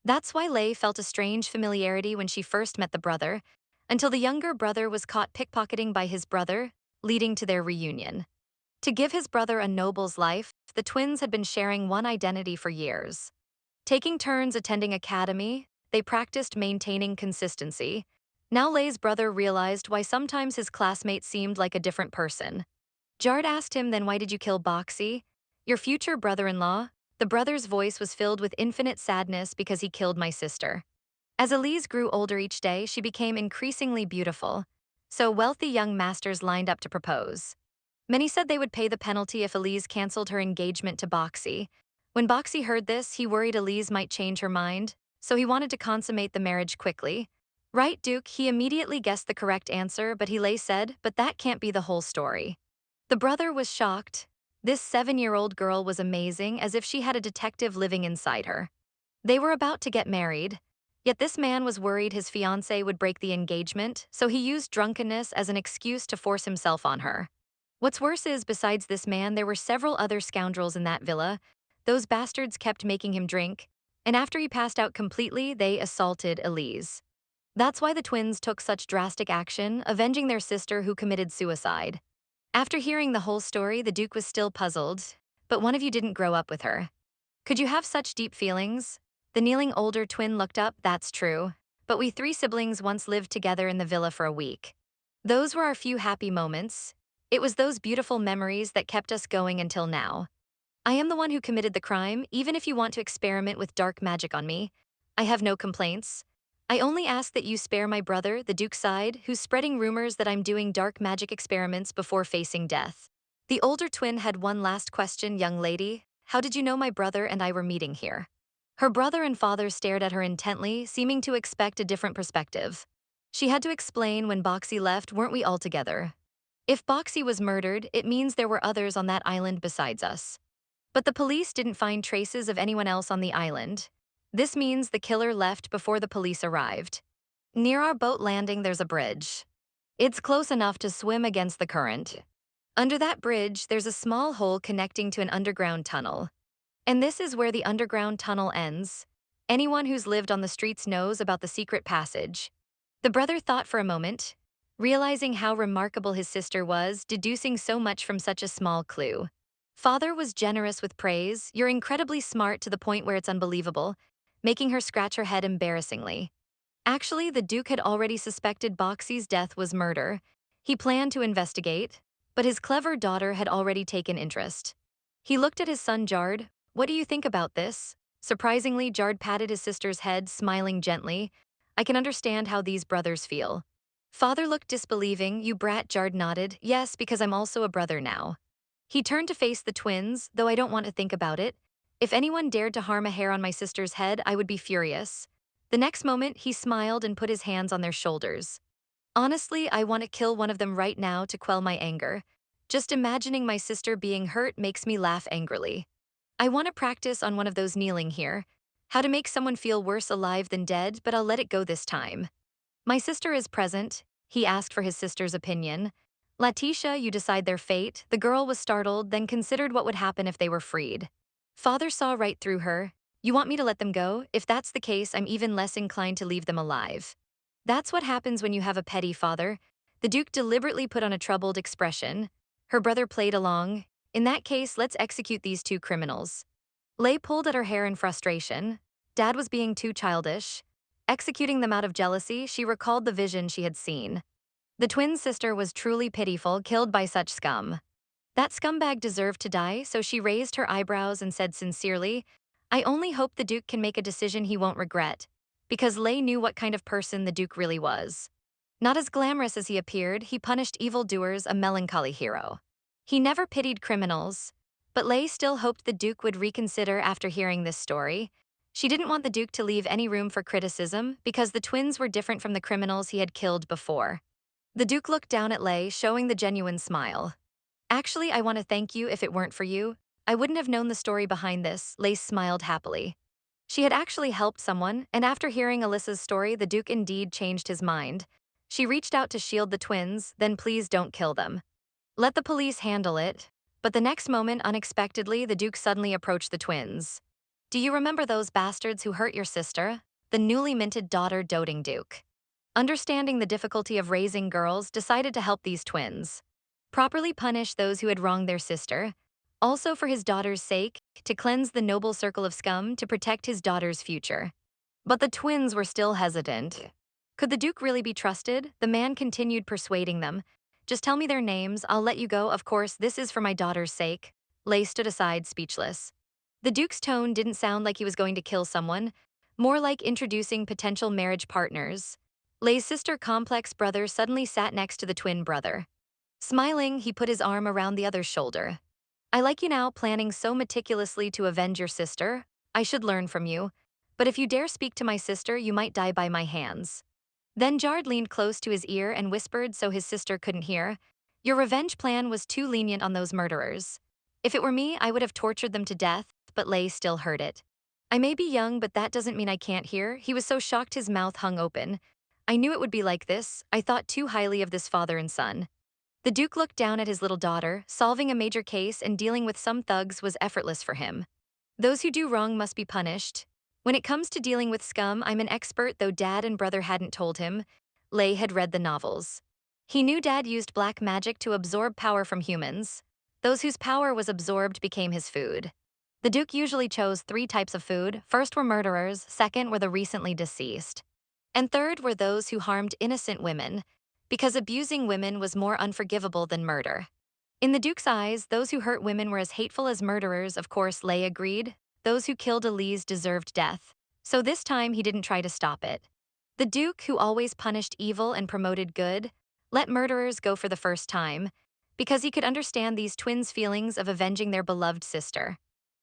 That's why Lei felt a strange familiarity when she first met the brother, until the younger brother was caught pickpocketing by his brother, leading to their reunion. To give his brother a noble's life, the twins had been sharing one identity for years. Taking turns attending academy, they practiced maintaining consistency. Now Lei's brother realized why sometimes his classmate seemed like a different person. Jard asked him, then why did you kill Boxy? Your future brother-in-law? The brother's voice was filled with infinite sadness because he killed my sister. As Elise grew older each day, she became increasingly beautiful. so wealthy young masters lined up to propose. Many said they would pay the penalty if Elise canceled her engagement to Boxy. When Boxy heard this, he worried Elise might change her mind, so he wanted to consummate the marriage quickly. Right, Duke, he immediately guessed the correct answer, but Lei said, but that can't be the whole story. The brother was shocked. This 7-year-old girl was amazing, as if she had a detective living inside her. They were about to get married. Yet this man was worried his fiancée would break the engagement, so he used drunkenness as an excuse to force himself on her. What's worse is, besides this man, there were several other scoundrels in that villa. Those bastards kept making him drink, and after he passed out completely, they assaulted Elise. That's why the twins took such drastic action, avenging their sister who committed suicide. After hearing the whole story, the Duke was still puzzled, but one of you didn't grow up with her. Could you have such deep feelings? The kneeling older twin looked up. That's true. But we 3 siblings once lived together in the villa for a week. Those were our few happy moments. It was those beautiful memories that kept us going until now. I am the one who committed the crime, even if you want to experiment with dark magic on me. I have no complaints. I only ask that you spare my brother, the Duke side, who's spreading rumors that I'm doing dark magic experiments before facing death. The older twin had one last question. Young lady, how did you know my brother and I were meeting here? Her brother and father stared at her intently, seeming to expect a different perspective. She had to explain. When Boxy left, weren't we all together? If Boxy was murdered, it means there were others on that island besides us. But the police didn't find traces of anyone else on the island. This means the killer left before the police arrived. Near our boat landing, there's a bridge. It's close enough to swim against the current. Under that bridge, there's a small hole connecting to an underground tunnel. And this is where the underground tunnel ends. Anyone who's lived on the streets knows about the secret passage. The brother thought for a moment, realizing how remarkable his sister was, deducing so much from such a small clue. Father was generous with praise. You're incredibly smart to the point where it's unbelievable, making her scratch her head embarrassingly. Actually, the Duke had already suspected Boxy's death was murder. He planned to investigate, but his clever daughter had already taken interest. He looked at his son Jard. What do you think about this? Surprisingly, Jard patted his sister's head, smiling gently. I can understand how these brothers feel. Father looked disbelieving. You brat, Jard nodded. Yes, because I'm also a brother now. He turned to face the twins, though I don't want to think about it. If anyone dared to harm a hair on my sister's head, I would be furious. The next moment, he smiled and put his hands on their shoulders. Honestly, I want to kill one of them right now to quell my anger. Just imagining my sister being hurt makes me laugh angrily. I want to practice on one of those kneeling here. How to make someone feel worse alive than dead, but I'll let it go this time. My sister is present. He asked for his sister's opinion. Letitia, you decide their fate. The girl was startled, then considered what would happen if they were freed. Father saw right through her. You want me to let them go? If that's the case, I'm even less inclined to leave them alive. That's what happens when you have a petty father. The Duke deliberately put on a troubled expression. Her brother played along. In that case, let's execute these 2 criminals. Lei pulled at her hair in frustration. Dad was being too childish. Executing them out of jealousy, she recalled the vision she had seen. The twin sister was truly pitiful, killed by such scum. That scumbag deserved to die, so she raised her eyebrows and said sincerely, I only hope the Duke can make a decision he won't regret, because Lei knew what kind of person the Duke really was. Not as glamorous as he appeared, he punished evildoers, a melancholy hero. He never pitied criminals, but Lei still hoped the Duke would reconsider after hearing this story. She didn't want the Duke to leave any room for criticism because the twins were different from the criminals he had killed before. The Duke looked down at Lei, showing the genuine smile. Actually, I want to thank you. If it weren't for you, I wouldn't have known the story behind this. Lei smiled happily. She had actually helped someone, and after hearing Alyssa's story, the Duke indeed changed his mind. She reached out to shield the twins, then please don't kill them. Let the police handle it. But the next moment, unexpectedly, the Duke suddenly approached the twins. Do you remember those bastards who hurt your sister? The newly minted daughter doting Duke. Understanding the difficulty of raising girls, decided to help these twins. Properly punish those who had wronged their sister. Also for his daughter's sake, to cleanse the noble circle of scum, to protect his daughter's future. But the twins were still hesitant. Could the Duke really be trusted? The man continued persuading them. Just tell me their names, I'll let you go. Of course, this is for my daughter's sake. Lei stood aside, speechless. The Duke's tone didn't sound like he was going to kill someone, more like introducing potential marriage partners. Lei's sister complex brother suddenly sat next to the twin brother. Smiling, he put his arm around the other's shoulder. I like you now, planning so meticulously to avenge your sister. I should learn from you. But if you dare speak to my sister, you might die by my hands. Then Jard leaned close to his ear and whispered so his sister couldn't hear. Your revenge plan was too lenient on those murderers. If it were me, I would have tortured them to death, but Lei still heard it. I may be young, but that doesn't mean I can't hear. He was so shocked his mouth hung open. I knew it would be like this. I thought too highly of this father and son. The Duke looked down at his little daughter. Solving a major case and dealing with some thugs was effortless for him. Those who do wrong must be punished. When it comes to dealing with scum, I'm an expert, though Dad and brother hadn't told him. Lei had read the novels. He knew Dad used black magic to absorb power from humans. Those whose power was absorbed became his food. The Duke usually chose 3 types of food. First were murderers, second were the recently deceased, and third were those who harmed innocent women, because abusing women was more unforgivable than murder. In the Duke's eyes, those who hurt women were as hateful as murderers. Of course, Lei agreed. Those who killed Elise deserved death. So this time he didn't try to stop it. The Duke, who always punished evil and promoted good, let murderers go for the first time, because he could understand these twins' feelings of avenging their beloved sister.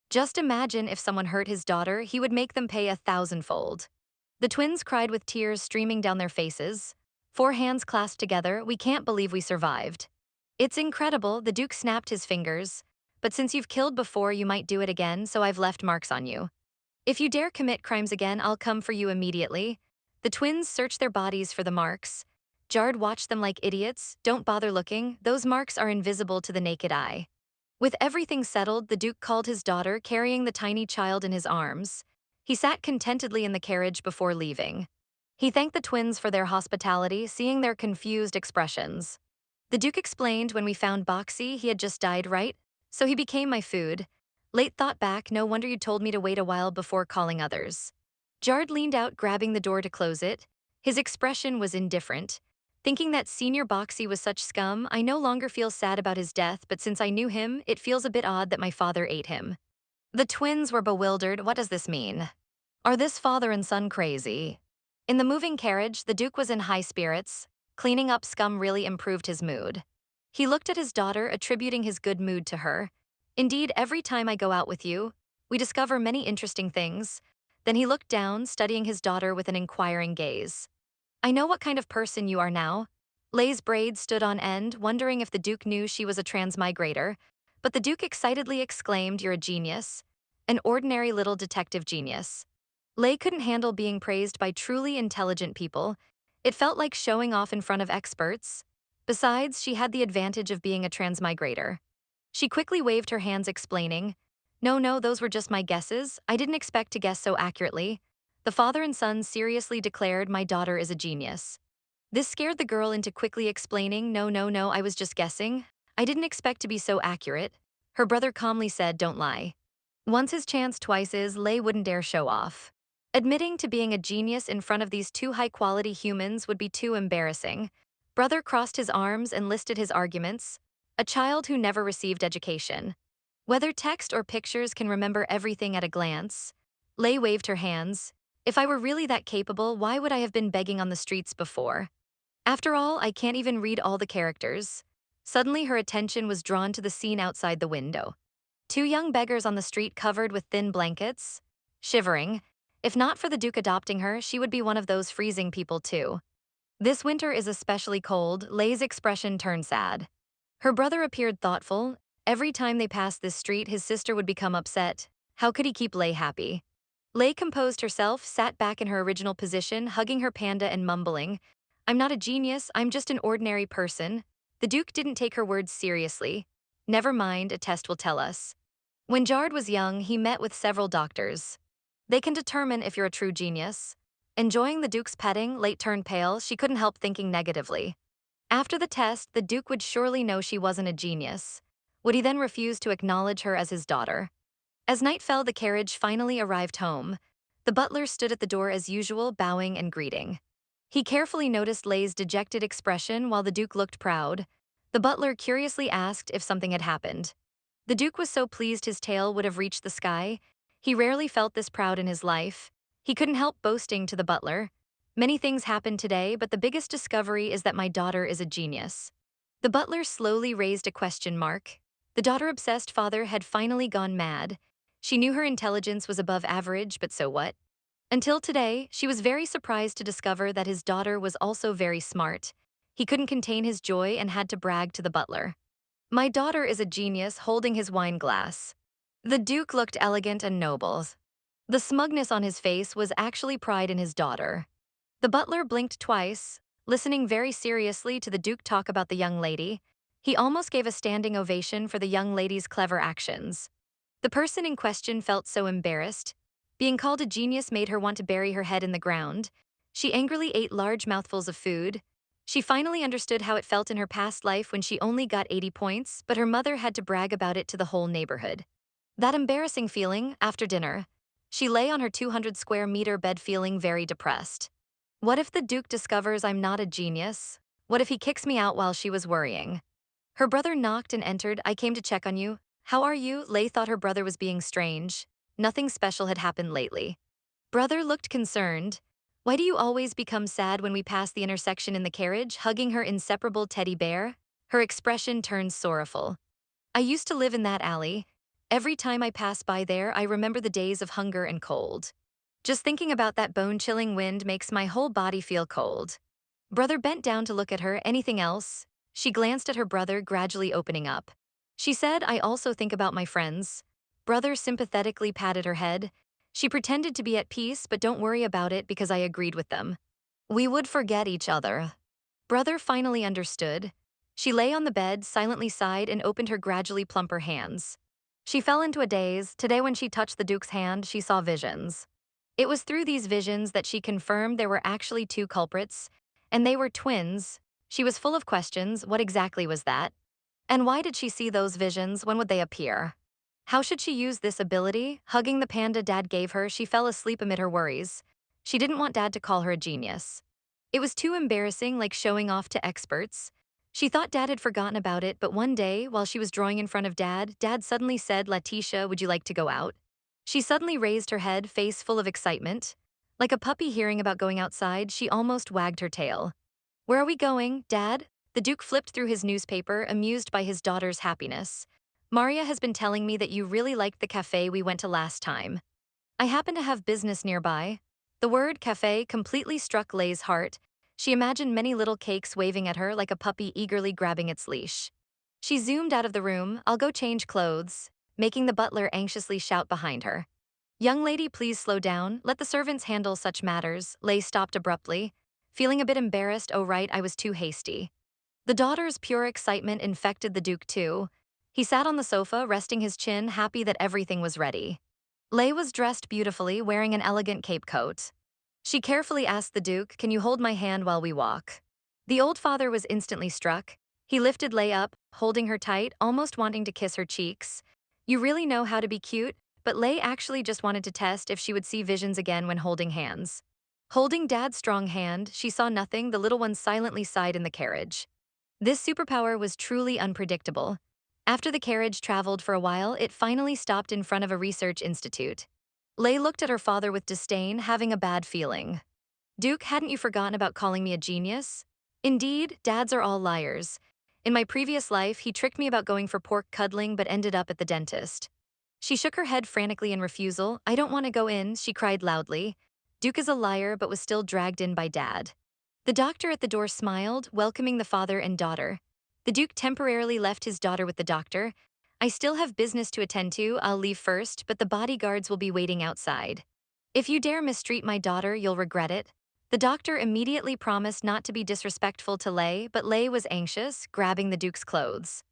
Just imagine if someone hurt his daughter, he would make them pay 1,000-fold. The twins cried with tears streaming down their faces. 4 hands clasped together. We can't believe we survived. It's incredible, the Duke snapped his fingers. But since you've killed before, you might do it again, so I've left marks on you. If you dare commit crimes again, I'll come for you immediately. The twins searched their bodies for the marks. Jard watched them like idiots. Don't bother looking, those marks are invisible to the naked eye. With everything settled, the Duke called his daughter, carrying the tiny child in his arms. He sat contentedly in the carriage before leaving. He thanked the twins for their hospitality, seeing their confused expressions. The Duke explained, when we found Boxy, he had just died, right? So he became my food. Late thought back, no wonder you told me to wait a while before calling others. Jard leaned out, grabbing the door to close it. His expression was indifferent. Thinking that Senior Boxy was such scum, I no longer feel sad about his death, but since I knew him, it feels a bit odd that my father ate him. The twins were bewildered. What does this mean? Are this father and son crazy? In the moving carriage, the Duke was in high spirits. Cleaning up scum really improved his mood. He looked at his daughter, attributing his good mood to her. Indeed, every time I go out with you, we discover many interesting things. Then he looked down, studying his daughter with an inquiring gaze. I know what kind of person you are now. Lei's braids stood on end, wondering if the Duke knew she was a transmigrator. But the Duke excitedly exclaimed, you're a genius. An ordinary little detective genius. Lei couldn't handle being praised by truly intelligent people. It felt like showing off in front of experts. Besides, she had the advantage of being a transmigrator. She quickly waved her hands, explaining, no, those were just my guesses. I didn't expect to guess so accurately. The father and son seriously declared my daughter is a genius. This scared the girl into quickly explaining, no, I was just guessing. I didn't expect to be so accurate. Her brother calmly said, don't lie. Once his chance, twice his. Lei wouldn't dare show off. Admitting to being a genius in front of these 2 high-quality humans would be too embarrassing. Brother crossed his arms and listed his arguments. A child who never received education. Whether text or pictures can remember everything at a glance. Lei waved her hands. If I were really that capable, why would I have been begging on the streets before? After all, I can't even read all the characters. Suddenly her attention was drawn to the scene outside the window. 2 young beggars on the street covered with thin blankets. Shivering. If not for the Duke adopting her, she would be one of those freezing people too. This winter is especially cold. Lei's expression turned sad. Her brother appeared thoughtful. Every time they passed this street, his sister would become upset. How could he keep Lei happy? Lei composed herself, sat back in her original position, hugging her panda and mumbling, I'm not a genius, I'm just an ordinary person. The Duke didn't take her words seriously. Never mind, a test will tell us. When Jard was young, he met with several doctors. They can determine if you're a true genius. Enjoying the Duke's petting, Lei turned pale. She couldn't help thinking negatively. After the test, the Duke would surely know she wasn't a genius. Would he then refuse to acknowledge her as his daughter? As night fell, the carriage finally arrived home. The butler stood at the door as usual, bowing and greeting. He carefully noticed Lei's dejected expression while the Duke looked proud. The butler curiously asked if something had happened. The Duke was so pleased his tail would have reached the sky. He rarely felt this proud in his life. He couldn't help boasting to the butler. Many things happened today, but the biggest discovery is that my daughter is a genius. The butler slowly raised a question mark. The daughter-obsessed father had finally gone mad. She knew her intelligence was above average, but so what? Until today, she was very surprised to discover that his daughter was also very smart. He couldn't contain his joy and had to brag to the butler. My daughter is a genius, holding his wine glass. The Duke looked elegant and noble. The smugness on his face was actually pride in his daughter. The butler blinked twice, listening very seriously to the Duke talk about the young lady. He almost gave a standing ovation for the young lady's clever actions. The person in question felt so embarrassed. Being called a genius made her want to bury her head in the ground. She angrily ate large mouthfuls of food. She finally understood how it felt in her past life when she only got 80 points, but her mother had to brag about it to the whole neighborhood. That embarrassing feeling, after dinner. She lay on her 200 square meter bed feeling very depressed. What if the Duke discovers I'm not a genius? What if he kicks me out while she was worrying? Her brother knocked and entered. I came to check on you. How are you? Lei thought her brother was being strange. Nothing special had happened lately. Brother looked concerned. Why do you always become sad when we pass the intersection in the carriage, hugging her inseparable teddy bear? Her expression turned sorrowful. I used to live in that alley. Every time I pass by there, I remember the days of hunger and cold. Just thinking about that bone-chilling wind makes my whole body feel cold. Brother bent down to look at her. Anything else? She glanced at her brother, gradually opening up. She said, I also think about my friends. Brother sympathetically patted her head. She pretended to be at peace, but don't worry about it because I agreed with them. We would forget each other. Brother finally understood. She lay on the bed, silently sighed, and opened her gradually plumper hands. She fell into a daze. Today when she touched the Duke's hand, she saw visions. It was through these visions that she confirmed there were actually two culprits, and they were twins. She was full of questions. What exactly was that? And why did she see those visions? When would they appear? How should she use this ability? Hugging the panda Dad gave her, she fell asleep amid her worries. She didn't want Dad to call her a genius. It was too embarrassing, like showing off to experts. She thought Dad had forgotten about it, but one day, while she was drawing in front of Dad, Dad suddenly said, Letitia, would you like to go out? She suddenly raised her head, face full of excitement. Like a puppy hearing about going outside, she almost wagged her tail. Where are we going, Dad? The Duke flipped through his newspaper, amused by his daughter's happiness. Maria has been telling me that you really liked the cafe we went to last time. I happen to have business nearby. The word cafe completely struck Lei's heart. She imagined many little cakes waving at her like a puppy eagerly grabbing its leash. She zoomed out of the room. I'll go change clothes, making the butler anxiously shout behind her. Young lady, please slow down. Let the servants handle such matters. Lei stopped abruptly, feeling a bit embarrassed. Oh right, I was too hasty. The daughter's pure excitement infected the Duke too. He sat on the sofa, resting his chin, happy that everything was ready. Lei was dressed beautifully, wearing an elegant cape coat. She carefully asked the Duke, can you hold my hand while we walk? The old father was instantly struck. He lifted Lei up, holding her tight, almost wanting to kiss her cheeks. You really know how to be cute, but Lei actually just wanted to test if she would see visions again when holding hands. Holding Dad's strong hand, she saw nothing. The little one silently sighed in the carriage. This superpower was truly unpredictable. After the carriage traveled for a while, it finally stopped in front of a research institute. Lei looked at her father with disdain, having a bad feeling. Duke, hadn't you forgotten about calling me a genius? Indeed, dads are all liars. In my previous life, he tricked me about going for pork cuddling but ended up at the dentist. She shook her head frantically in refusal. I don't want to go in, she cried loudly. Duke is a liar but was still dragged in by Dad. The doctor at the door smiled, welcoming the father and daughter. The Duke temporarily left his daughter with the doctor. I still have business to attend to. I'll leave first, but the bodyguards will be waiting outside. If you dare mistreat my daughter, you'll regret it. The doctor immediately promised not to be disrespectful to Lei, but Lei was anxious, grabbing the Duke's clothes.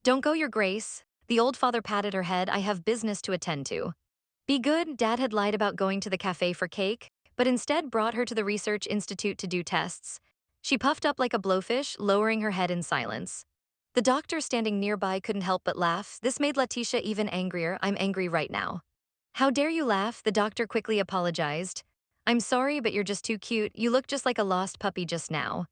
Don't go, Your Grace. The old father patted her head. I have business to attend to. Be good. Dad had lied about going to the cafe for cake, but instead brought her to the research institute to do tests. She puffed up like a blowfish, lowering her head in silence. The doctor standing nearby couldn't help but laugh. This made Letitia even angrier. I'm angry right now. How dare you laugh? The doctor quickly apologized. I'm sorry, but you're just too cute. You look just like a lost puppy just now.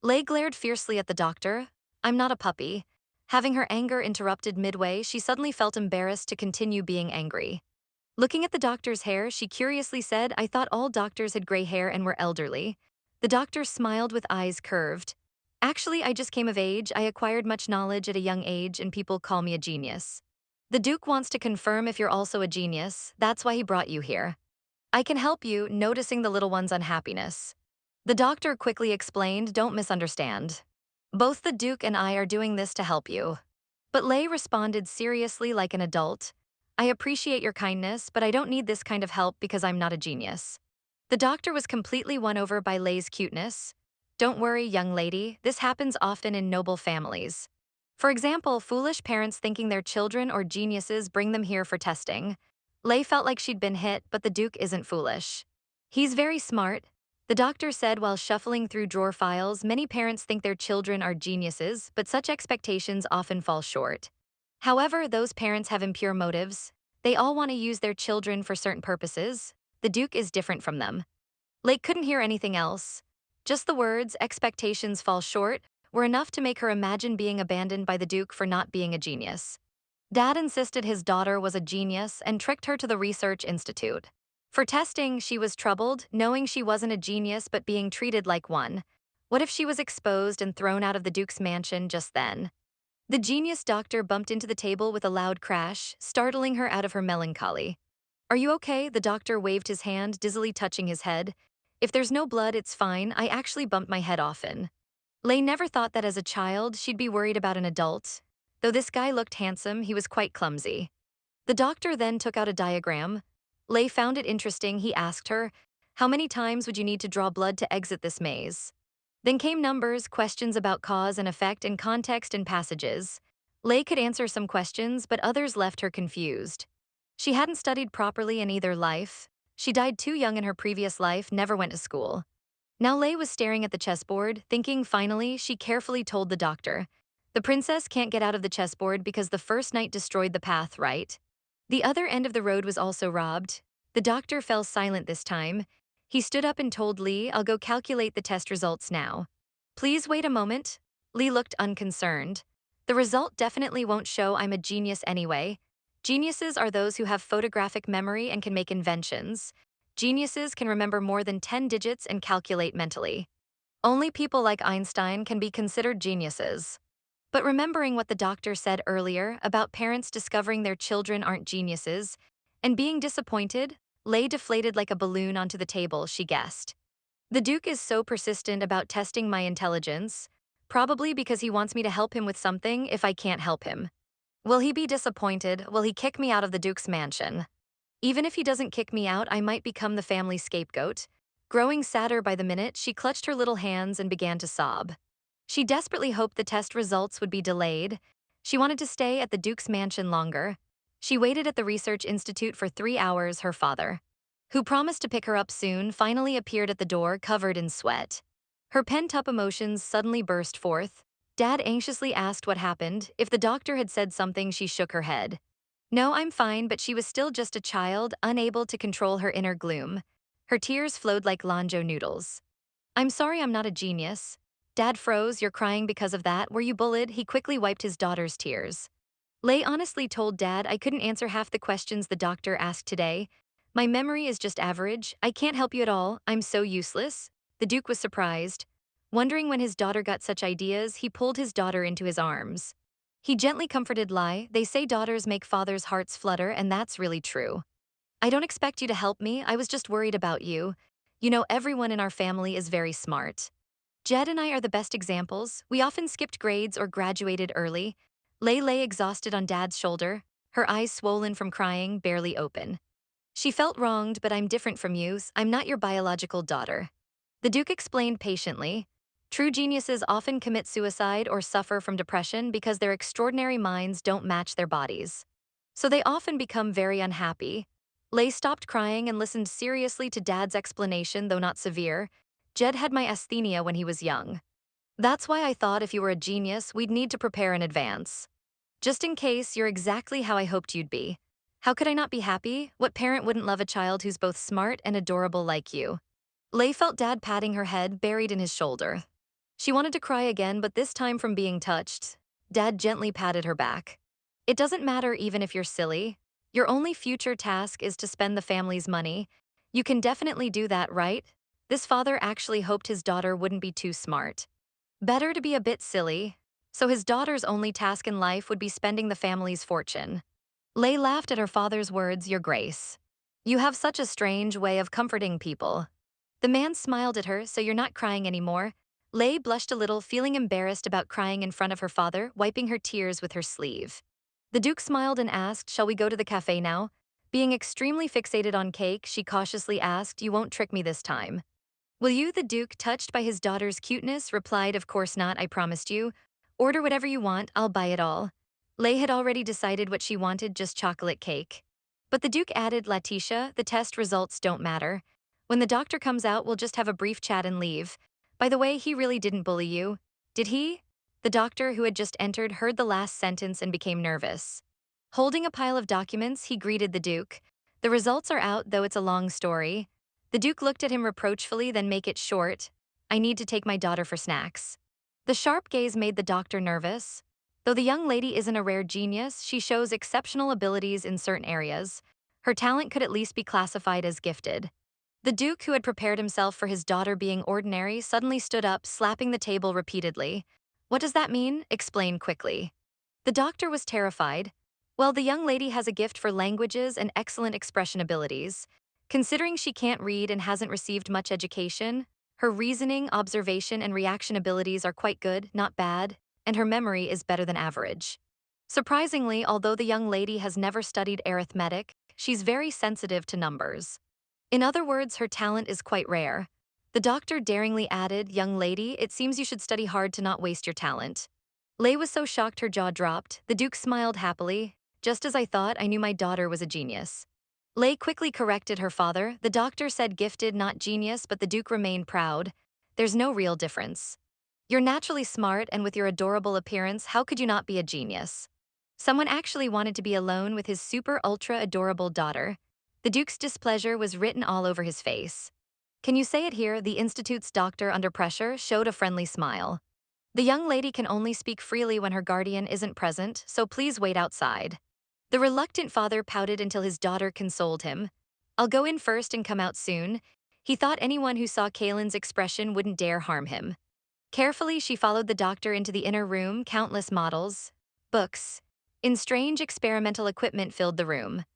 Lei glared fiercely at the doctor. I'm not a puppy. Having her anger interrupted midway, she suddenly felt embarrassed to continue being angry. Looking at the doctor's hair, she curiously said, I thought all doctors had gray hair and were elderly. The doctor smiled with eyes curved. Actually, I just came of age, I acquired much knowledge at a young age, and people call me a genius. The Duke wants to confirm if you're also a genius, that's why he brought you here. I can help you, noticing the little one's unhappiness. The doctor quickly explained, don't misunderstand. Both the Duke and I are doing this to help you. But Lei responded seriously like an adult. I appreciate your kindness, but I don't need this kind of help because I'm not a genius. The doctor was completely won over by Lei's cuteness. Don't worry, young lady, this happens often in noble families. For example, foolish parents thinking their children or geniuses bring them here for testing. Lei felt like she'd been hit, but the Duke isn't foolish. He's very smart. The doctor said while shuffling through drawer files, many parents think their children are geniuses, but such expectations often fall short. However, those parents have impure motives. They all want to use their children for certain purposes. The Duke is different from them. Lake couldn't hear anything else. Just the words, expectations fall short, were enough to make her imagine being abandoned by the Duke for not being a genius. Dad insisted his daughter was a genius and tricked her to the research institute. For testing, she was troubled, knowing she wasn't a genius but being treated like one. What if she was exposed and thrown out of the Duke's mansion just then? The genius doctor bumped into the table with a loud crash, startling her out of her melancholy. Are you okay? The doctor waved his hand, dizzily touching his head. If there's no blood, it's fine. I actually bump my head often. Lei never thought that as a child she'd be worried about an adult. Though this guy looked handsome, he was quite clumsy. The doctor then took out a diagram. Lei found it interesting. He asked her, how many times would you need to draw blood to exit this maze? Then came numbers, questions about cause and effect and context and passages. Lei could answer some questions, but others left her confused. She hadn't studied properly in either life. She died too young in her previous life, never went to school. Now Lei was staring at the chessboard, thinking finally, she carefully told the doctor. The princess can't get out of the chessboard because the first knight destroyed the path, right? The other end of the road was also robbed. The doctor fell silent this time. He stood up and told Lee, I'll go calculate the test results now. Please wait a moment. Lee looked unconcerned. The result definitely won't show I'm a genius anyway. Geniuses are those who have photographic memory and can make inventions. Geniuses can remember more than 10 digits and calculate mentally. Only people like Einstein can be considered geniuses. But remembering what the doctor said earlier about parents discovering their children aren't geniuses and being disappointed, Lei deflated like a balloon onto the table, she guessed. The Duke is so persistent about testing my intelligence, probably because he wants me to help him with something if I can't help him. Will he be disappointed? Will he kick me out of the Duke's mansion? Even if he doesn't kick me out, I might become the family scapegoat. Growing sadder by the minute, she clutched her little hands and began to sob. She desperately hoped the test results would be delayed. She wanted to stay at the Duke's mansion longer. She waited at the research institute for 3 hours. Her father, who promised to pick her up soon, finally appeared at the door covered in sweat. Her pent-up emotions suddenly burst forth. Dad anxiously asked what happened. If the doctor had said something, she shook her head. No, I'm fine, but she was still just a child, unable to control her inner gloom. Her tears flowed like lanzhou noodles. I'm sorry, I'm not a genius. Dad froze. You're crying because of that? Were you bullied? He quickly wiped his daughter's tears. Lei honestly told Dad, I couldn't answer half the questions the doctor asked today. My memory is just average. I can't help you at all. I'm so useless. The Duke was surprised. Wondering when his daughter got such ideas, he pulled his daughter into his arms. He gently comforted Lai. They say daughters make fathers' hearts flutter, and that's really true. I don't expect you to help me. I was just worried about you. You know, everyone in our family is very smart. Jed and I are the best examples. We often skipped grades or graduated early. Lei lay exhausted on Dad's shoulder, her eyes swollen from crying, barely open. She felt wronged, but I'm different from you. I'm not your biological daughter. The Duke explained patiently. True geniuses often commit suicide or suffer from depression because their extraordinary minds don't match their bodies. So they often become very unhappy. Lei stopped crying and listened seriously to Dad's explanation, though not severe. Jed had my asthenia when he was young. That's why I thought if you were a genius, we'd need to prepare in advance. Just in case, you're exactly how I hoped you'd be. How could I not be happy? What parent wouldn't love a child who's both smart and adorable like you? Lei felt Dad patting her head, buried in his shoulder. She wanted to cry again, but this time from being touched. Dad gently patted her back. It doesn't matter even if you're silly. Your only future task is to spend the family's money. You can definitely do that, right? This father actually hoped his daughter wouldn't be too smart. Better to be a bit silly. So his daughter's only task in life would be spending the family's fortune. Lei laughed at her father's words, Your Grace. You have such a strange way of comforting people. The man smiled at her, So you're not crying anymore? Lei blushed a little, feeling embarrassed about crying in front of her father, wiping her tears with her sleeve. The Duke smiled and asked, Shall we go to the cafe now? Being extremely fixated on cake, she cautiously asked, You won't trick me this time. Will you? The Duke, touched by his daughter's cuteness, replied, Of course not, I promised you. Order whatever you want, I'll buy it all. Lei had already decided what she wanted, just chocolate cake. But the Duke added, Letitia, the test results don't matter. When the doctor comes out, we'll just have a brief chat and leave. By the way, he really didn't bully you, did he? The doctor, who had just entered, heard the last sentence and became nervous. Holding a pile of documents, he greeted the Duke. The results are out, though it's a long story. The Duke looked at him reproachfully, then make it short. I need to take my daughter for snacks. The sharp gaze made the doctor nervous. Though the young lady isn't a rare genius, she shows exceptional abilities in certain areas. Her talent could at least be classified as gifted. The Duke, who had prepared himself for his daughter being ordinary, suddenly stood up, slapping the table repeatedly. What does that mean? Explain quickly. The doctor was terrified. Well, the young lady has a gift for languages and excellent expression abilities. Considering she can't read and hasn't received much education, her reasoning, observation, and reaction abilities are quite good, not bad, and her memory is better than average. Surprisingly, although the young lady has never studied arithmetic, she's very sensitive to numbers. In other words, her talent is quite rare. The doctor daringly added, Young lady, it seems you should study hard to not waste your talent. Lei was so shocked her jaw dropped. The Duke smiled happily. Just as I thought, I knew my daughter was a genius. Lei quickly corrected her father. The doctor said gifted, not genius, but the Duke remained proud. There's no real difference. You're naturally smart, and with your adorable appearance, how could you not be a genius? Someone actually wanted to be alone with his super ultra adorable daughter. The Duke's displeasure was written all over his face. Can you say it here? The Institute's doctor, under pressure, showed a friendly smile. The young lady can only speak freely when her guardian isn't present, so please wait outside. The reluctant father pouted until his daughter consoled him. I'll go in first and come out soon. He thought anyone who saw Kallen's expression wouldn't dare harm him. Carefully, she followed the doctor into the inner room. Countless models, books, and strange experimental equipment filled the room.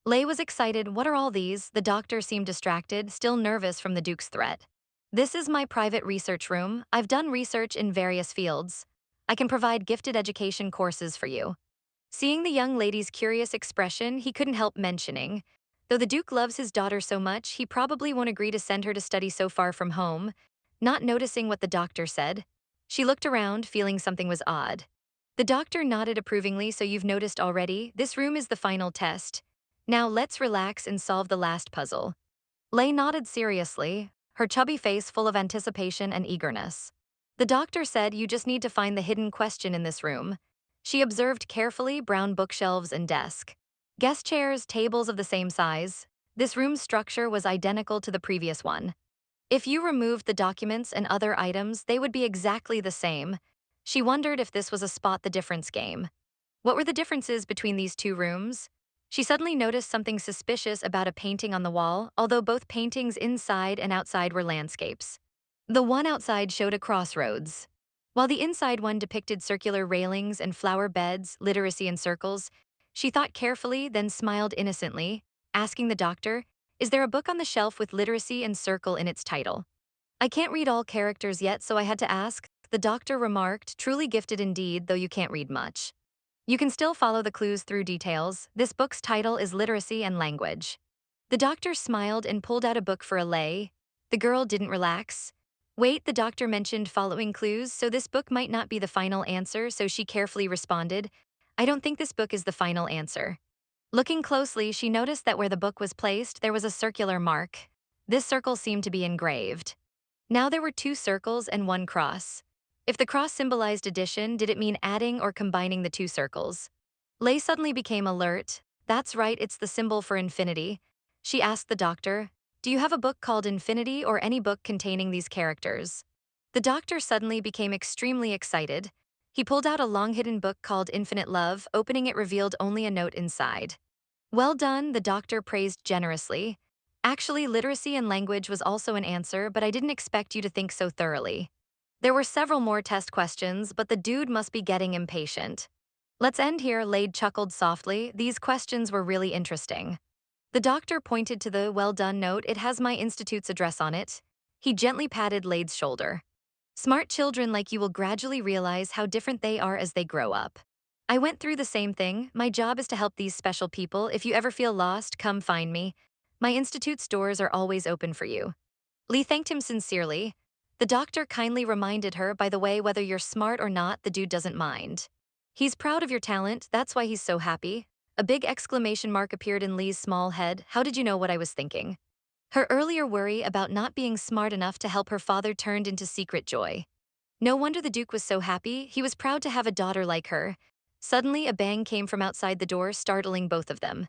Lei was excited. What are all these? The doctor seemed distracted, still nervous from the Duke's threat. This is my private research room. I've done research in various fields. I can provide gifted education courses for you. Seeing the young lady's curious expression, he couldn't help mentioning, though the Duke loves his daughter so much, he probably won't agree to send her to study so far from home. Not noticing what the doctor said, she looked around, feeling something was odd. The doctor nodded approvingly. So you've noticed already? This room is the final test. Now let's relax and solve the last puzzle. Lei nodded seriously, her chubby face full of anticipation and eagerness. The doctor said, You just need to find the hidden question in this room. She observed carefully brown bookshelves and desk. Guest chairs, tables of the same size. This room's structure was identical to the previous one. If you removed the documents and other items, they would be exactly the same. She wondered if this was a spot the difference game. What were the differences between these two rooms? She suddenly noticed something suspicious about a painting on the wall, although both paintings inside and outside were landscapes. The one outside showed a crossroads, while the inside one depicted circular railings and flower beds, literacy and circles. She thought carefully, then smiled innocently, asking the doctor, Is there a book on the shelf with literacy and circle in its title? I can't read all characters yet, so I had to ask. The doctor remarked, Truly gifted indeed, though you can't read much. You can still follow the clues through details. This book's title is Literacy and Language. The doctor smiled and pulled out a book for Lei. The girl didn't relax. Wait, the doctor mentioned following clues, so this book might not be the final answer, so she carefully responded, I don't think this book is the final answer. Looking closely, she noticed that where the book was placed, there was a circular mark. This circle seemed to be engraved. Now there were two circles and one cross. If the cross symbolized addition, did it mean adding or combining the two circles? Lei suddenly became alert. That's right, it's the symbol for infinity. She asked the doctor, Do you have a book called Infinity or any book containing these characters? The doctor suddenly became extremely excited. He pulled out a long-hidden book called Infinite Love. Opening it revealed only a note inside. Well done, the doctor praised generously. Actually, literacy and language was also an answer, but I didn't expect you to think so thoroughly. There were several more test questions, but the dude must be getting impatient. Let's end here, Lade chuckled softly. These questions were really interesting. The doctor pointed to the well done note. It has my institute's address on it. He gently patted Lade's shoulder. Smart children like you will gradually realize how different they are as they grow up. I went through the same thing. My job is to help these special people. If you ever feel lost, come find me. My institute's doors are always open for you. Lee thanked him sincerely. The doctor kindly reminded her, by the way, whether you're smart or not, the dude doesn't mind. He's proud of your talent, that's why he's so happy. A big exclamation mark appeared in Lee's small head. How did you know what I was thinking? Her earlier worry about not being smart enough to help her father turned into secret joy. No wonder the Duke was so happy. He was proud to have a daughter like her. Suddenly, a bang came from outside the door, startling both of them.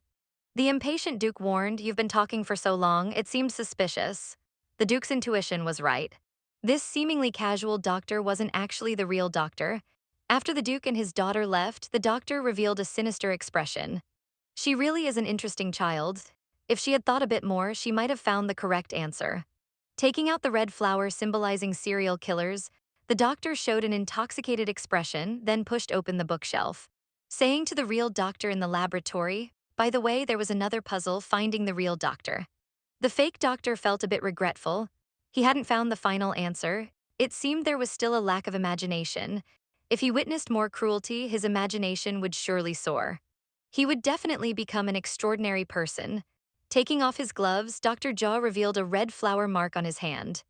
The impatient Duke warned, "You've been talking for so long, it seemed suspicious." The Duke's intuition was right. This seemingly casual doctor wasn't actually the real doctor. After the Duke and his daughter left, the doctor revealed a sinister expression. She really is an interesting child. If she had thought a bit more, she might have found the correct answer. Taking out the red flower symbolizing serial killers, the doctor showed an intoxicated expression, then pushed open the bookshelf. Saying to the real doctor in the laboratory, by the way, there was another puzzle, finding the real doctor. The fake doctor felt a bit regretful. He hadn't found the final answer. It seemed there was still a lack of imagination. If he witnessed more cruelty, his imagination would surely soar. He would definitely become an extraordinary person. Taking off his gloves, Dr. Jaw revealed a red flower mark on his hand.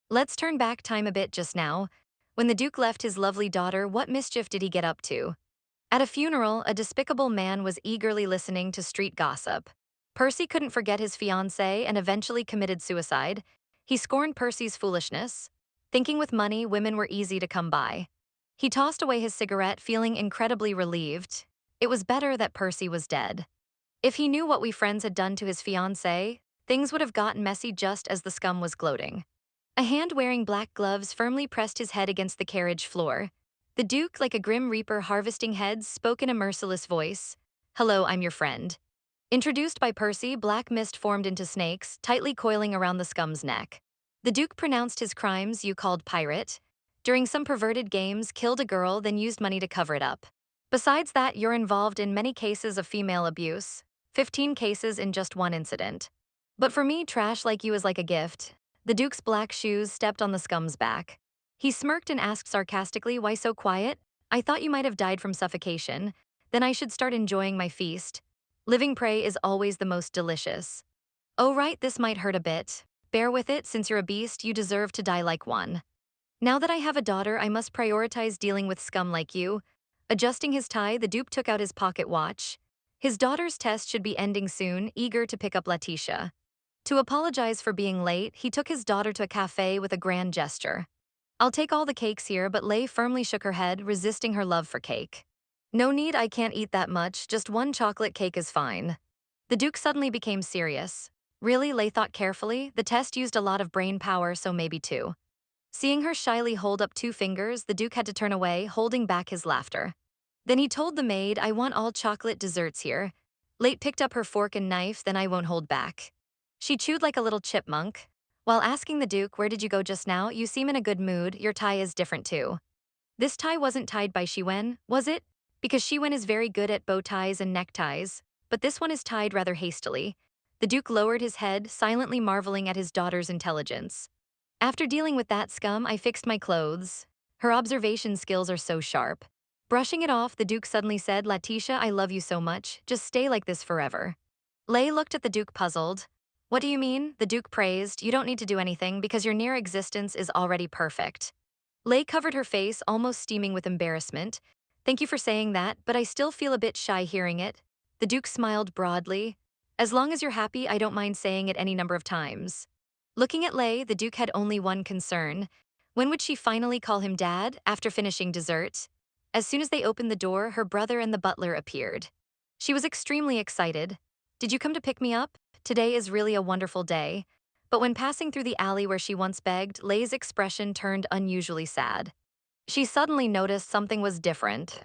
Let's turn back time a bit just now. When the Duke left his lovely daughter, what mischief did he get up to? At a funeral, a despicable man was eagerly listening to street gossip. Percy couldn't forget his fiancée and eventually committed suicide. He scorned Percy's foolishness. Thinking with money, women were easy to come by. He tossed away his cigarette, feeling incredibly relieved. It was better that Percy was dead. If he knew what we friends had done to his fiancée, things would have gotten messy just as the scum was gloating. A hand wearing black gloves firmly pressed his head against the carriage floor. The Duke, like a grim reaper harvesting heads, spoke in a merciless voice. "Hello, I'm your friend." Introduced by Percy, black mist formed into snakes, tightly coiling around the scum's neck. The Duke pronounced his crimes, you called pirate. During some perverted games, killed a girl, then used money to cover it up. Besides that, you're involved in many cases of female abuse. 15 cases in just one incident. But for me, trash like you is like a gift. The Duke's black shoes stepped on the scum's back. He smirked and asked sarcastically, why so quiet? I thought you might have died from suffocation. Then I should start enjoying my feast. Living prey is always the most delicious. Oh right, this might hurt a bit. Bear with it, since you're a beast, you deserve to die like one. Now that I have a daughter, I must prioritize dealing with scum like you. Adjusting his tie, the Duke took out his pocket watch. His daughter's test should be ending soon, eager to pick up Letitia. To apologize for being late, he took his daughter to a cafe with a grand gesture. I'll take all the cakes here, but Lei firmly shook her head, resisting her love for cake. No need, I can't eat that much, just one chocolate cake is fine. The Duke suddenly became serious. Really, Lei thought carefully, the test used a lot of brain power, so maybe two. Seeing her shyly hold up 2 fingers, the Duke had to turn away, holding back his laughter. Then he told the maid, I want all chocolate desserts here. Lei picked up her fork and knife, then I won't hold back. She chewed like a little chipmunk. While asking the Duke, where did you go just now? You seem in a good mood, your tie is different too. This tie wasn't tied by Shiwen, was it? Because Shiwen is very good at bow ties and neckties, but this one is tied rather hastily. The Duke lowered his head, silently marveling at his daughter's intelligence. After dealing with that scum, I fixed my clothes. Her observation skills are so sharp. Brushing it off, the Duke suddenly said, Letitia, I love you so much, just stay like this forever. Lei looked at the Duke puzzled. What do you mean? The Duke praised, you don't need to do anything because your near existence is already perfect. Lei covered her face, almost steaming with embarrassment. Thank you for saying that, but I still feel a bit shy hearing it. The Duke smiled broadly. As long as you're happy, I don't mind saying it any number of times. Looking at Lei, the Duke had only one concern. When would she finally call him Dad, after finishing dessert? As soon as they opened the door, her brother and the butler appeared. She was extremely excited. Did you come to pick me up? Today is really a wonderful day. But when passing through the alley where she once begged, Lei's expression turned unusually sad. She suddenly noticed something was different.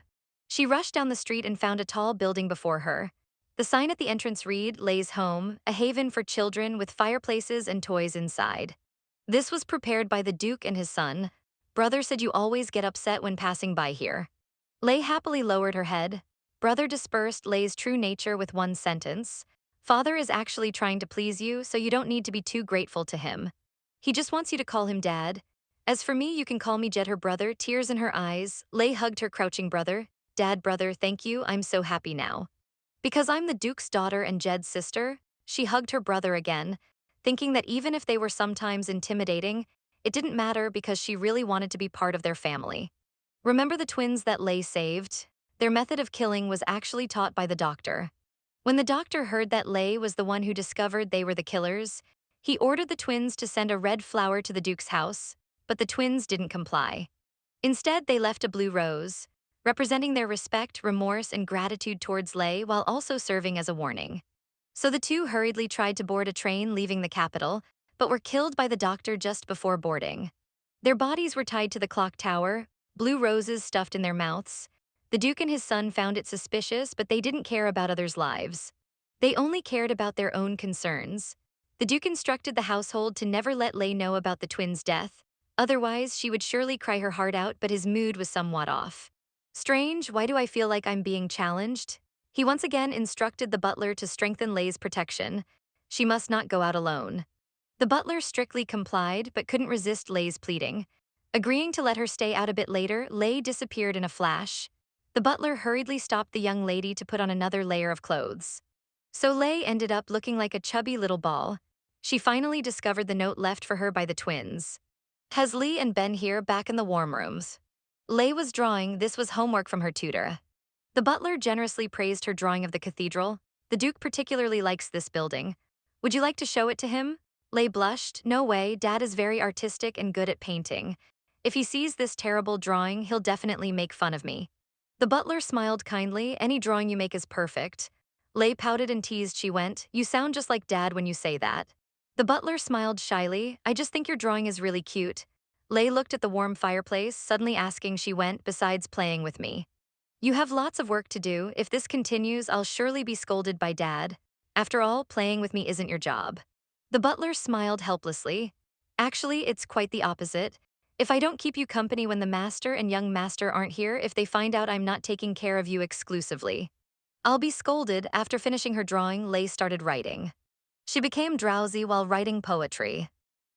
She rushed down the street and found a tall building before her. The sign at the entrance read, Lay's Home, a haven for children with fireplaces and toys inside. This was prepared by the Duke and his son. Brother said you always get upset when passing by here. Lay happily lowered her head. Brother dispersed Lay's true nature with one sentence. Father is actually trying to please you, so you don't need to be too grateful to him. He just wants you to call him Dad. As for me, you can call me Jed, her brother, tears in her eyes. Lay hugged her crouching brother. Dad, brother, thank you, I'm so happy now. Because I'm the Duke's daughter and Jed's sister, she hugged her brother again, thinking that even if they were sometimes intimidating, it didn't matter because she really wanted to be part of their family. Remember the twins that Lay saved? Their method of killing was actually taught by the doctor. When the doctor heard that Lay was the one who discovered they were the killers, he ordered the twins to send a red flower to the Duke's house, but the twins didn't comply. Instead, they left a blue rose, representing their respect, remorse, and gratitude towards Lay while also serving as a warning. So the two hurriedly tried to board a train leaving the capital, but were killed by the doctor just before boarding. Their bodies were tied to the clock tower, blue roses stuffed in their mouths. The Duke and his son found it suspicious, but they didn't care about others' lives. They only cared about their own concerns. The Duke instructed the household to never let Lay know about the twins' death, otherwise she would surely cry her heart out, but his mood was somewhat off. Strange, why do I feel like I'm being challenged? He once again instructed the butler to strengthen Lay's protection. She must not go out alone. The butler strictly complied, but couldn't resist Lay's pleading. Agreeing to let her stay out a bit later, Lay disappeared in a flash. The butler hurriedly stopped the young lady to put on another layer of clothes. So Lay ended up looking like a chubby little ball. She finally discovered the note left for her by the twins. Has Lee and Ben here back in the warm rooms? Lay was drawing, this was homework from her tutor. The butler generously praised her drawing of the cathedral. The Duke particularly likes this building. Would you like to show it to him? Lay blushed. No way, Dad is very artistic and good at painting. If he sees this terrible drawing, he'll definitely make fun of me. The butler smiled kindly. Any drawing you make is perfect. Lay pouted and teased. She went, you sound just like Dad when you say that. The butler smiled shyly. I just think your drawing is really cute. Lay looked at the warm fireplace, suddenly asking. She went, besides playing with me. You have lots of work to do. If this continues, I'll surely be scolded by Dad. After all, playing with me isn't your job. The butler smiled helplessly. Actually, it's quite the opposite. If I don't keep you company when the master and young master aren't here, if they find out I'm not taking care of you exclusively, I'll be scolded. After finishing her drawing, Lay started writing. She became drowsy while writing poetry.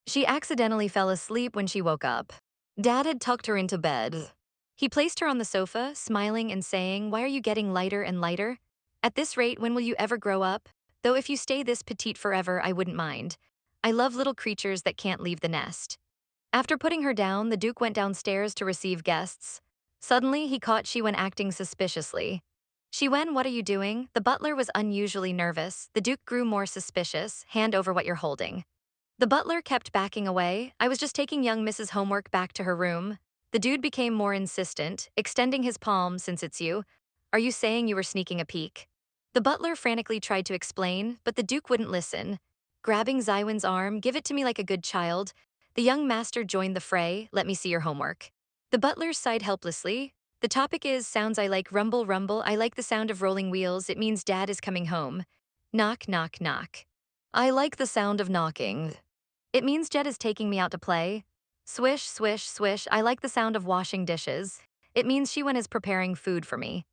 She accidentally fell asleep when she woke up. Dad had tucked her into bed. He placed her on the sofa, smiling and saying, why are you getting lighter and lighter? At this rate, when will you ever grow up? Though if you stay this petite forever, I wouldn't mind. I love little creatures that can't leave the nest. After putting her down, the Duke went downstairs to receive guests. Suddenly, he caught Shiwen acting suspiciously. Shiwen, what are you doing? The butler was unusually nervous. The Duke grew more suspicious. Hand over what you're holding. The butler kept backing away. I was just taking young Mrs. Homework back to her room. The dude became more insistent, extending his palm. Since it's you, are you saying you were sneaking a peek? The butler frantically tried to explain, but the Duke wouldn't listen. Grabbing Zywin's arm, give it to me like a good child. The young master joined the fray. Let me see your homework. The butler sighed helplessly. The topic is sounds. I like rumble rumble. I like the sound of rolling wheels. It means Dad is coming home. Knock knock knock. I like the sound of knocking. It means Jed is taking me out to play. Swish, swish, swish. I like the sound of washing dishes. It means Shiwen is preparing food for me.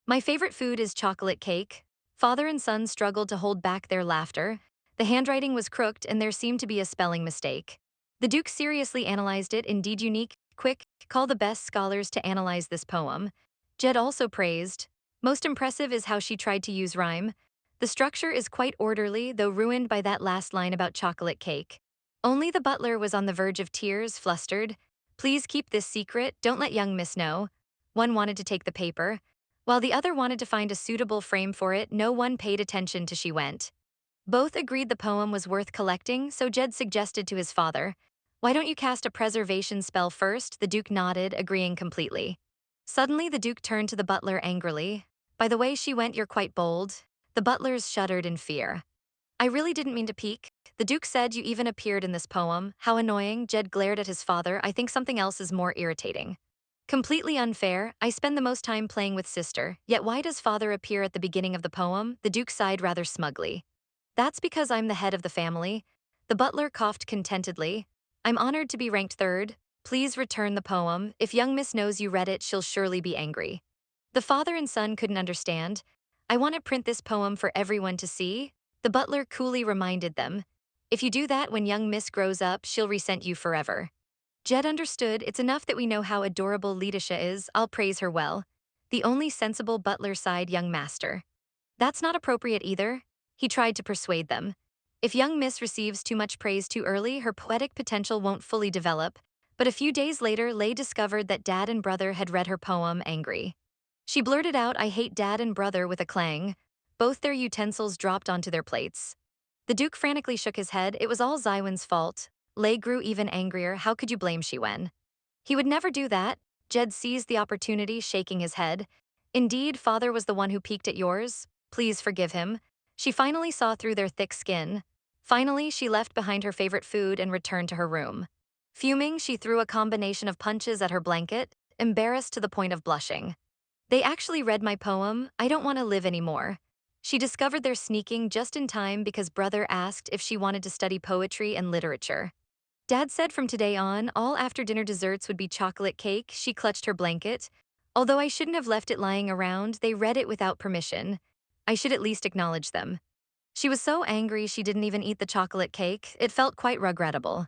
My favorite food is chocolate cake. Father and son struggled to hold back their laughter. The handwriting was crooked and there seemed to be a spelling mistake. The Duke seriously analyzed it. Indeed unique. Quick, call the best scholars to analyze this poem. Jed also praised. Most impressive is how she tried to use rhyme. The structure is quite orderly, though ruined by that last line about chocolate cake. Only the butler was on the verge of tears, flustered. Please keep this secret, don't let young miss know. One wanted to take the paper, while the other wanted to find a suitable frame for it. No one paid attention to she went. Both agreed the poem was worth collecting, so Jed suggested to his father, why don't you cast a preservation spell first? The Duke nodded, agreeing completely. Suddenly the Duke turned to the butler angrily. By the way she went, you're quite bold. The butlers shuddered in fear. I really didn't mean to peek. The Duke said you even appeared in this poem. How annoying. Jed glared at his father. I think something else is more irritating. Completely unfair, I spend the most time playing with sister, yet why does father appear at the beginning of the poem? The Duke sighed rather smugly. That's because I'm the head of the family. The butler coughed contentedly. I'm honored to be ranked third. Please return the poem. If young miss knows you read it, she'll surely be angry. The father and son couldn't understand. I want to print this poem for everyone to see. The butler coolly reminded them. If you do that when young miss grows up, she'll resent you forever. Jed understood. It's enough that we know how adorable Letitia is. I'll praise her well. The only sensible butler sighed young master. That's not appropriate either. He tried to persuade them. If young miss receives too much praise too early, her poetic potential won't fully develop. But a few days later, Lay discovered that dad and brother had read her poem, Angry. She blurted out, I hate dad and brother, with a clang. Both their utensils dropped onto their plates. The Duke frantically shook his head. It was all Zywin's fault. Lay grew even angrier. How could you blame Shiwen? He would never do that. Jed seized the opportunity, shaking his head. Indeed, father was the one who peeked at yours. Please forgive him. She finally saw through their thick skin. Finally, she left behind her favorite food and returned to her room. Fuming, she threw a combination of punches at her blanket, embarrassed to the point of blushing. They actually read my poem, I don't want to live anymore. She discovered their sneaking just in time because brother asked if she wanted to study poetry and literature. Dad said from today on, all after-dinner desserts would be chocolate cake. She clutched her blanket. Although I shouldn't have left it lying around, they read it without permission. I should at least acknowledge them. She was so angry she didn't even eat the chocolate cake. It felt quite regrettable.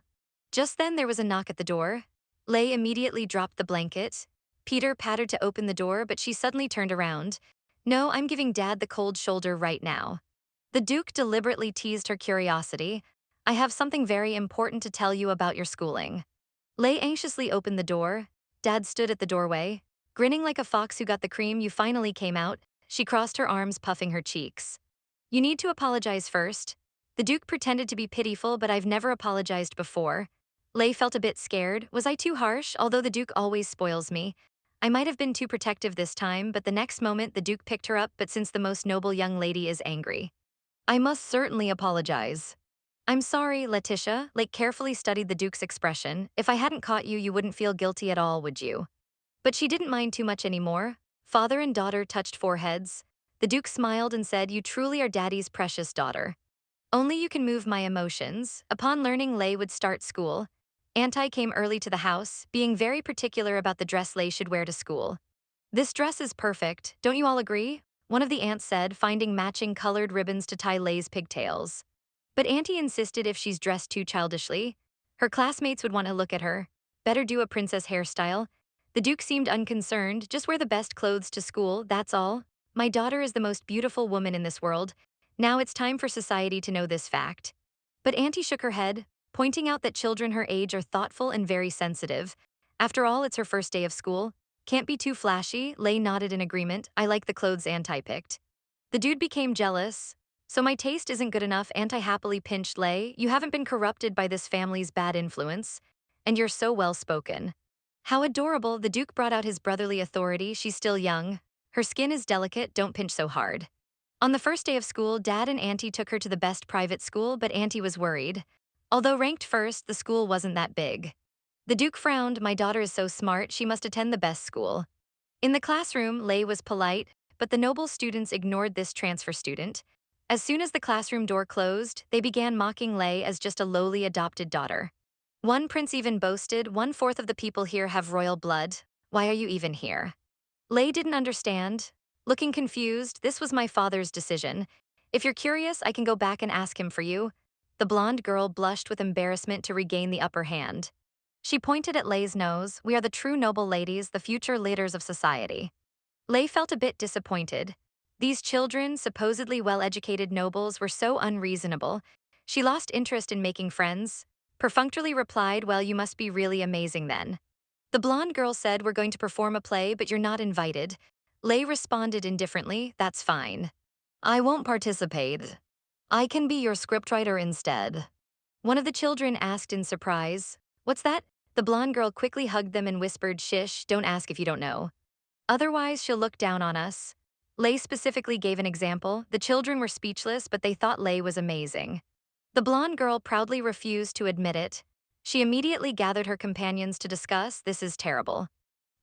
Just then there was a knock at the door. Lay immediately dropped the blanket. Peter pattered to open the door, but she suddenly turned around. No, I'm giving Dad the cold shoulder right now. The Duke deliberately teased her curiosity. I have something very important to tell you about your schooling. Lay anxiously opened the door. Dad stood at the doorway. Grinning like a fox who got the cream, you finally came out. She crossed her arms, puffing her cheeks. You need to apologize first. The Duke pretended to be pitiful, but I've never apologized before. Lay felt a bit scared. Was I too harsh? Although the Duke always spoils me. I might have been too protective this time, but the next moment the Duke picked her up, but since the most noble young lady is angry. I must certainly apologize. I'm sorry, Letitia. Lake carefully studied the Duke's expression. If I hadn't caught you, you wouldn't feel guilty at all, would you? But she didn't mind too much anymore. Father and daughter touched foreheads. The Duke smiled and said, You truly are Daddy's precious daughter. Only you can move my emotions. Upon learning Lay would start school, Auntie came early to the house, being very particular about the dress Lay should wear to school. This dress is perfect, don't you all agree? One of the aunts said, finding matching colored ribbons to tie Lay's pigtails. But Auntie insisted if she's dressed too childishly, her classmates would want to look at her. Better do a princess hairstyle. The Duke seemed unconcerned, just wear the best clothes to school, that's all. My daughter is the most beautiful woman in this world. Now it's time for society to know this fact. But Auntie shook her head, pointing out that children her age are thoughtful and very sensitive. After all, it's her first day of school. Can't be too flashy. Lay nodded in agreement. I like the clothes Auntie picked. The dude became jealous. So my taste isn't good enough, Auntie happily pinched Lay. You haven't been corrupted by this family's bad influence. And you're so well-spoken. How adorable, the Duke brought out his brotherly authority. She's still young. Her skin is delicate, don't pinch so hard. On the first day of school, Dad and Auntie took her to the best private school, but Auntie was worried. Although ranked first, the school wasn't that big. The Duke frowned, my daughter is so smart, she must attend the best school. In the classroom, Lay was polite, but the noble students ignored this transfer student. As soon as the classroom door closed, they began mocking Lay as just a lowly adopted daughter. One prince even boasted, 1/4 of the people here have royal blood. Why are you even here? Lay didn't understand. Looking confused, this was my father's decision. If you're curious, I can go back and ask him for you. The blonde girl blushed with embarrassment to regain the upper hand. She pointed at Lay's nose. We are the true noble ladies, the future leaders of society. Lay felt a bit disappointed. These children, supposedly well-educated nobles, were so unreasonable. She lost interest in making friends. Perfunctorily replied, well, you must be really amazing then. The blonde girl said, we're going to perform a play, but you're not invited. Lay responded indifferently, that's fine. I won't participate. I can be your scriptwriter instead. One of the children asked in surprise, what's that? The blonde girl quickly hugged them and whispered, shish, don't ask if you don't know. Otherwise, she'll look down on us. Lay specifically gave an example. The children were speechless, but they thought Lay was amazing. The blonde girl proudly refused to admit it. She immediately gathered her companions to discuss, this is terrible.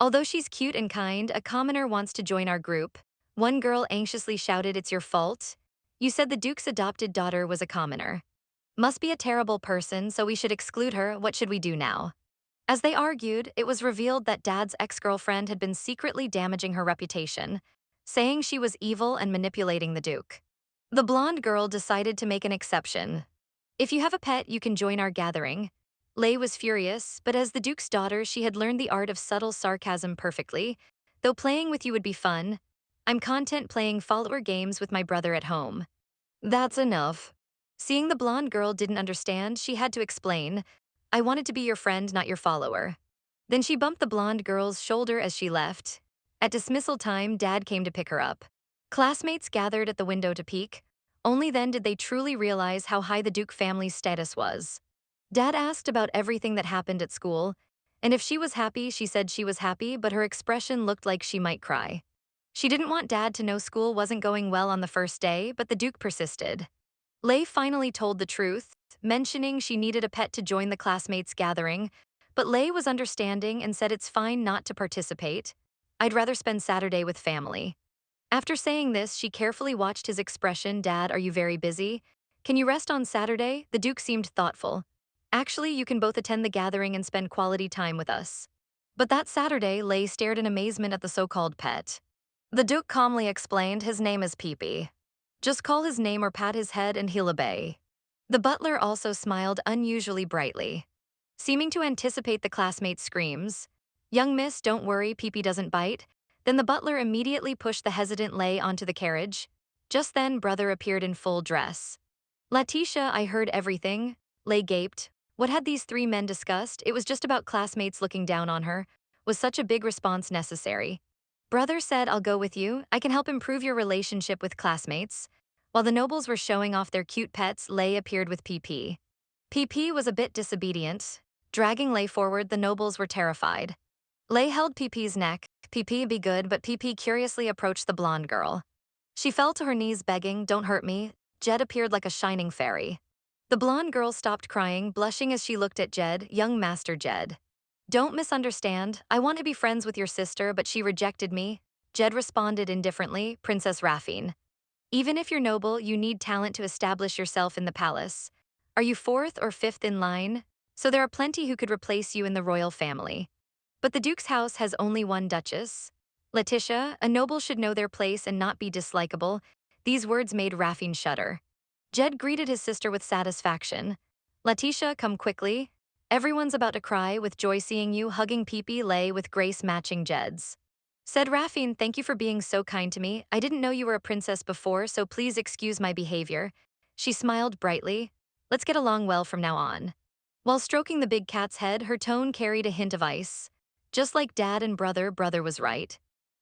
Although she's cute and kind, a commoner wants to join our group. One girl anxiously shouted, "It's your fault. You said the Duke's adopted daughter was a commoner. Must be a terrible person, so we should exclude her. What should we do now?" As they argued, it was revealed that Dad's ex-girlfriend had been secretly damaging her reputation, saying she was evil and manipulating the Duke. The blonde girl decided to make an exception. "If you have a pet, you can join our gathering." Lei was furious, but as the Duke's daughter, she had learned the art of subtle sarcasm perfectly. "Though playing with you would be fun, I'm content playing follower games with my brother at home." "That's enough." Seeing the blonde girl didn't understand, she had to explain, "I wanted to be your friend, not your follower." Then she bumped the blonde girl's shoulder as she left. At dismissal time, Dad came to pick her up. Classmates gathered at the window to peek. Only then did they truly realize how high the Duke family's status was. Dad asked about everything that happened at school, and if she was happy, she said she was happy, but her expression looked like she might cry. She didn't want Dad to know school wasn't going well on the first day, but the Duke persisted. Lei finally told the truth, mentioning she needed a pet to join the classmates' gathering, but Lei was understanding and said it's fine not to participate. "I'd rather spend Saturday with family." After saying this, she carefully watched his expression. "Dad, are you very busy? Can you rest on Saturday?" The Duke seemed thoughtful. "Actually, you can both attend the gathering and spend quality time with us." But that Saturday, Lei stared in amazement at the so-called pet. The Duke calmly explained, "His name is Pee-Pee. Just call his name or pat his head and he'll obey." The butler also smiled unusually brightly, seeming to anticipate the classmates' screams. "Young miss, don't worry, Pee-Pee doesn't bite." Then the butler immediately pushed the hesitant Lei onto the carriage. Just then, brother appeared in full dress. "Letitia, I heard everything." Lei gaped. What had these three men discussed? It was just about classmates looking down on her. Was such a big response necessary? Brother said, "I'll go with you. I can help improve your relationship with classmates." While the nobles were showing off their cute pets, Lei appeared with PP. PP was a bit disobedient. Dragging Lei forward, the nobles were terrified. Lei held PP's neck. "PP, be good," but PP curiously approached the blonde girl. She fell to her knees begging, "Don't hurt me." Jed appeared like a shining fairy. The blonde girl stopped crying, blushing as she looked at Jed, young Master Jed. "Don't misunderstand. I want to be friends with your sister, but she rejected me." Jed responded indifferently, "Princess Raphine. Even if you're noble, you need talent to establish yourself in the palace. Are you fourth or fifth in line? So there are plenty who could replace you in the royal family. But the Duke's house has only one duchess. Letitia, a noble should know their place and not be dislikable." These words made Raphine shudder. Jed greeted his sister with satisfaction. "Letitia, come quickly. Everyone's about to cry with joy seeing you." Hugging Pee-Pee, Lei with grace matching Jed's. Said Raphine, "Thank you for being so kind to me. I didn't know you were a princess before, so please excuse my behavior." She smiled brightly. "Let's get along well from now on." While stroking the big cat's head, her tone carried a hint of ice. "Just like Dad and brother, brother was right.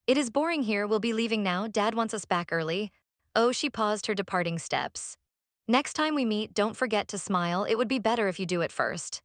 It is boring here, we'll be leaving now. Dad wants us back early." Oh, she paused her departing steps. "Next time we meet, don't forget to smile. It would be better if you do it first."